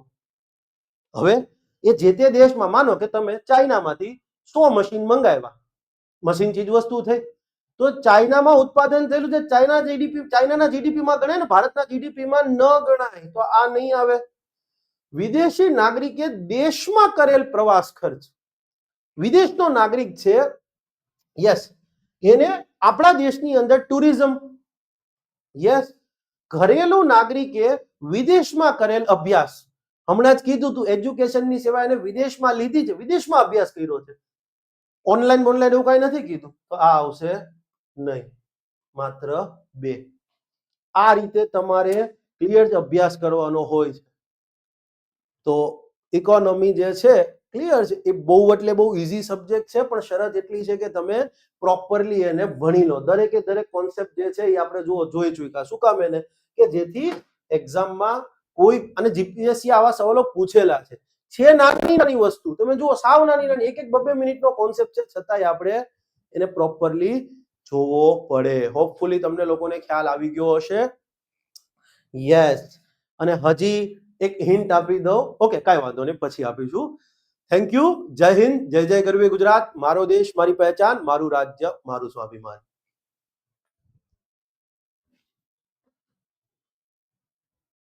હવે એ જે તે દેશમાં, માનો કે તમે ચાઇનામાંથી 100 મશીન મંગાવ્યા, મશીન ચીજ વસ્તુ થઈ, તો ચાઇનામાં ઉત્પાદન થયેલું છે, ચાઇનાના જીડીપીમાં ગણાય ને, ભારતના જીડીપીમાં ન ગણાય, તો આ નહીં આવે. વિદેશી નાગરિકે દેશમાં કરેલ પ્રવાસ ખર્ચ, વિદેશનો નાગરિક છે, યસ, એને આપણા દેશની અંદર ટુરિઝમ, યસ, ઘરેલું નાગરિકે વિદેશમાં કરેલ અભ્યાસ, હમણાં જ કીધું તું એજ્યુકેશનની સેવા એને વિદેશમાં લીધી છે, વિદેશમાં અભ્યાસ કર્યો છે, ઓનલાઈન એવું કઈ નથી કીધું, તો આ આવશે નહીં, માત્ર 2. આ રીતે તમારે ક્લિયર અભ્યાસ કરવાનો હોય છે. તો ઇકોનોમી જે છે ક્લિયર છે, એ બહુ એટલે બહુ ઈઝી સબ્જેક્ટ છે, પણ શરત એટલી છે કે તમે પ્રોપરલી એને ભણી લો. દરેકે દરેક કોન્સેપ્ટ જે છે એ આપણે જોઈ ચૂક્યા. શું કામ એને, કે જેથી એક્ઝામમાં કોઈ, અને જીપીએસસી આવા સવાલો પૂછેલા છે નાની નાની વસ્તુ, તમે જુઓ સાવ નાની નાની, 1-2 મિનિટનો કોન્સેપ્ટ છે, છતાંય આપણે એને પ્રોપરલી જોવો પડે. હોપફુલી તમને લોકોને ખ્યાલ આવી ગયો હશે. યસ, અને હજી એક હિન્ટ આપી દઉં, ઓકે કાંઈ વાંધો નહીં, પછી આપીશું. Thank you. જય હિન્દ, જય જય ગરવી ગુજરાત. મારો દેશ મારી પહેચાન, મારું રાજ્ય મારું સ્વાભિમાન.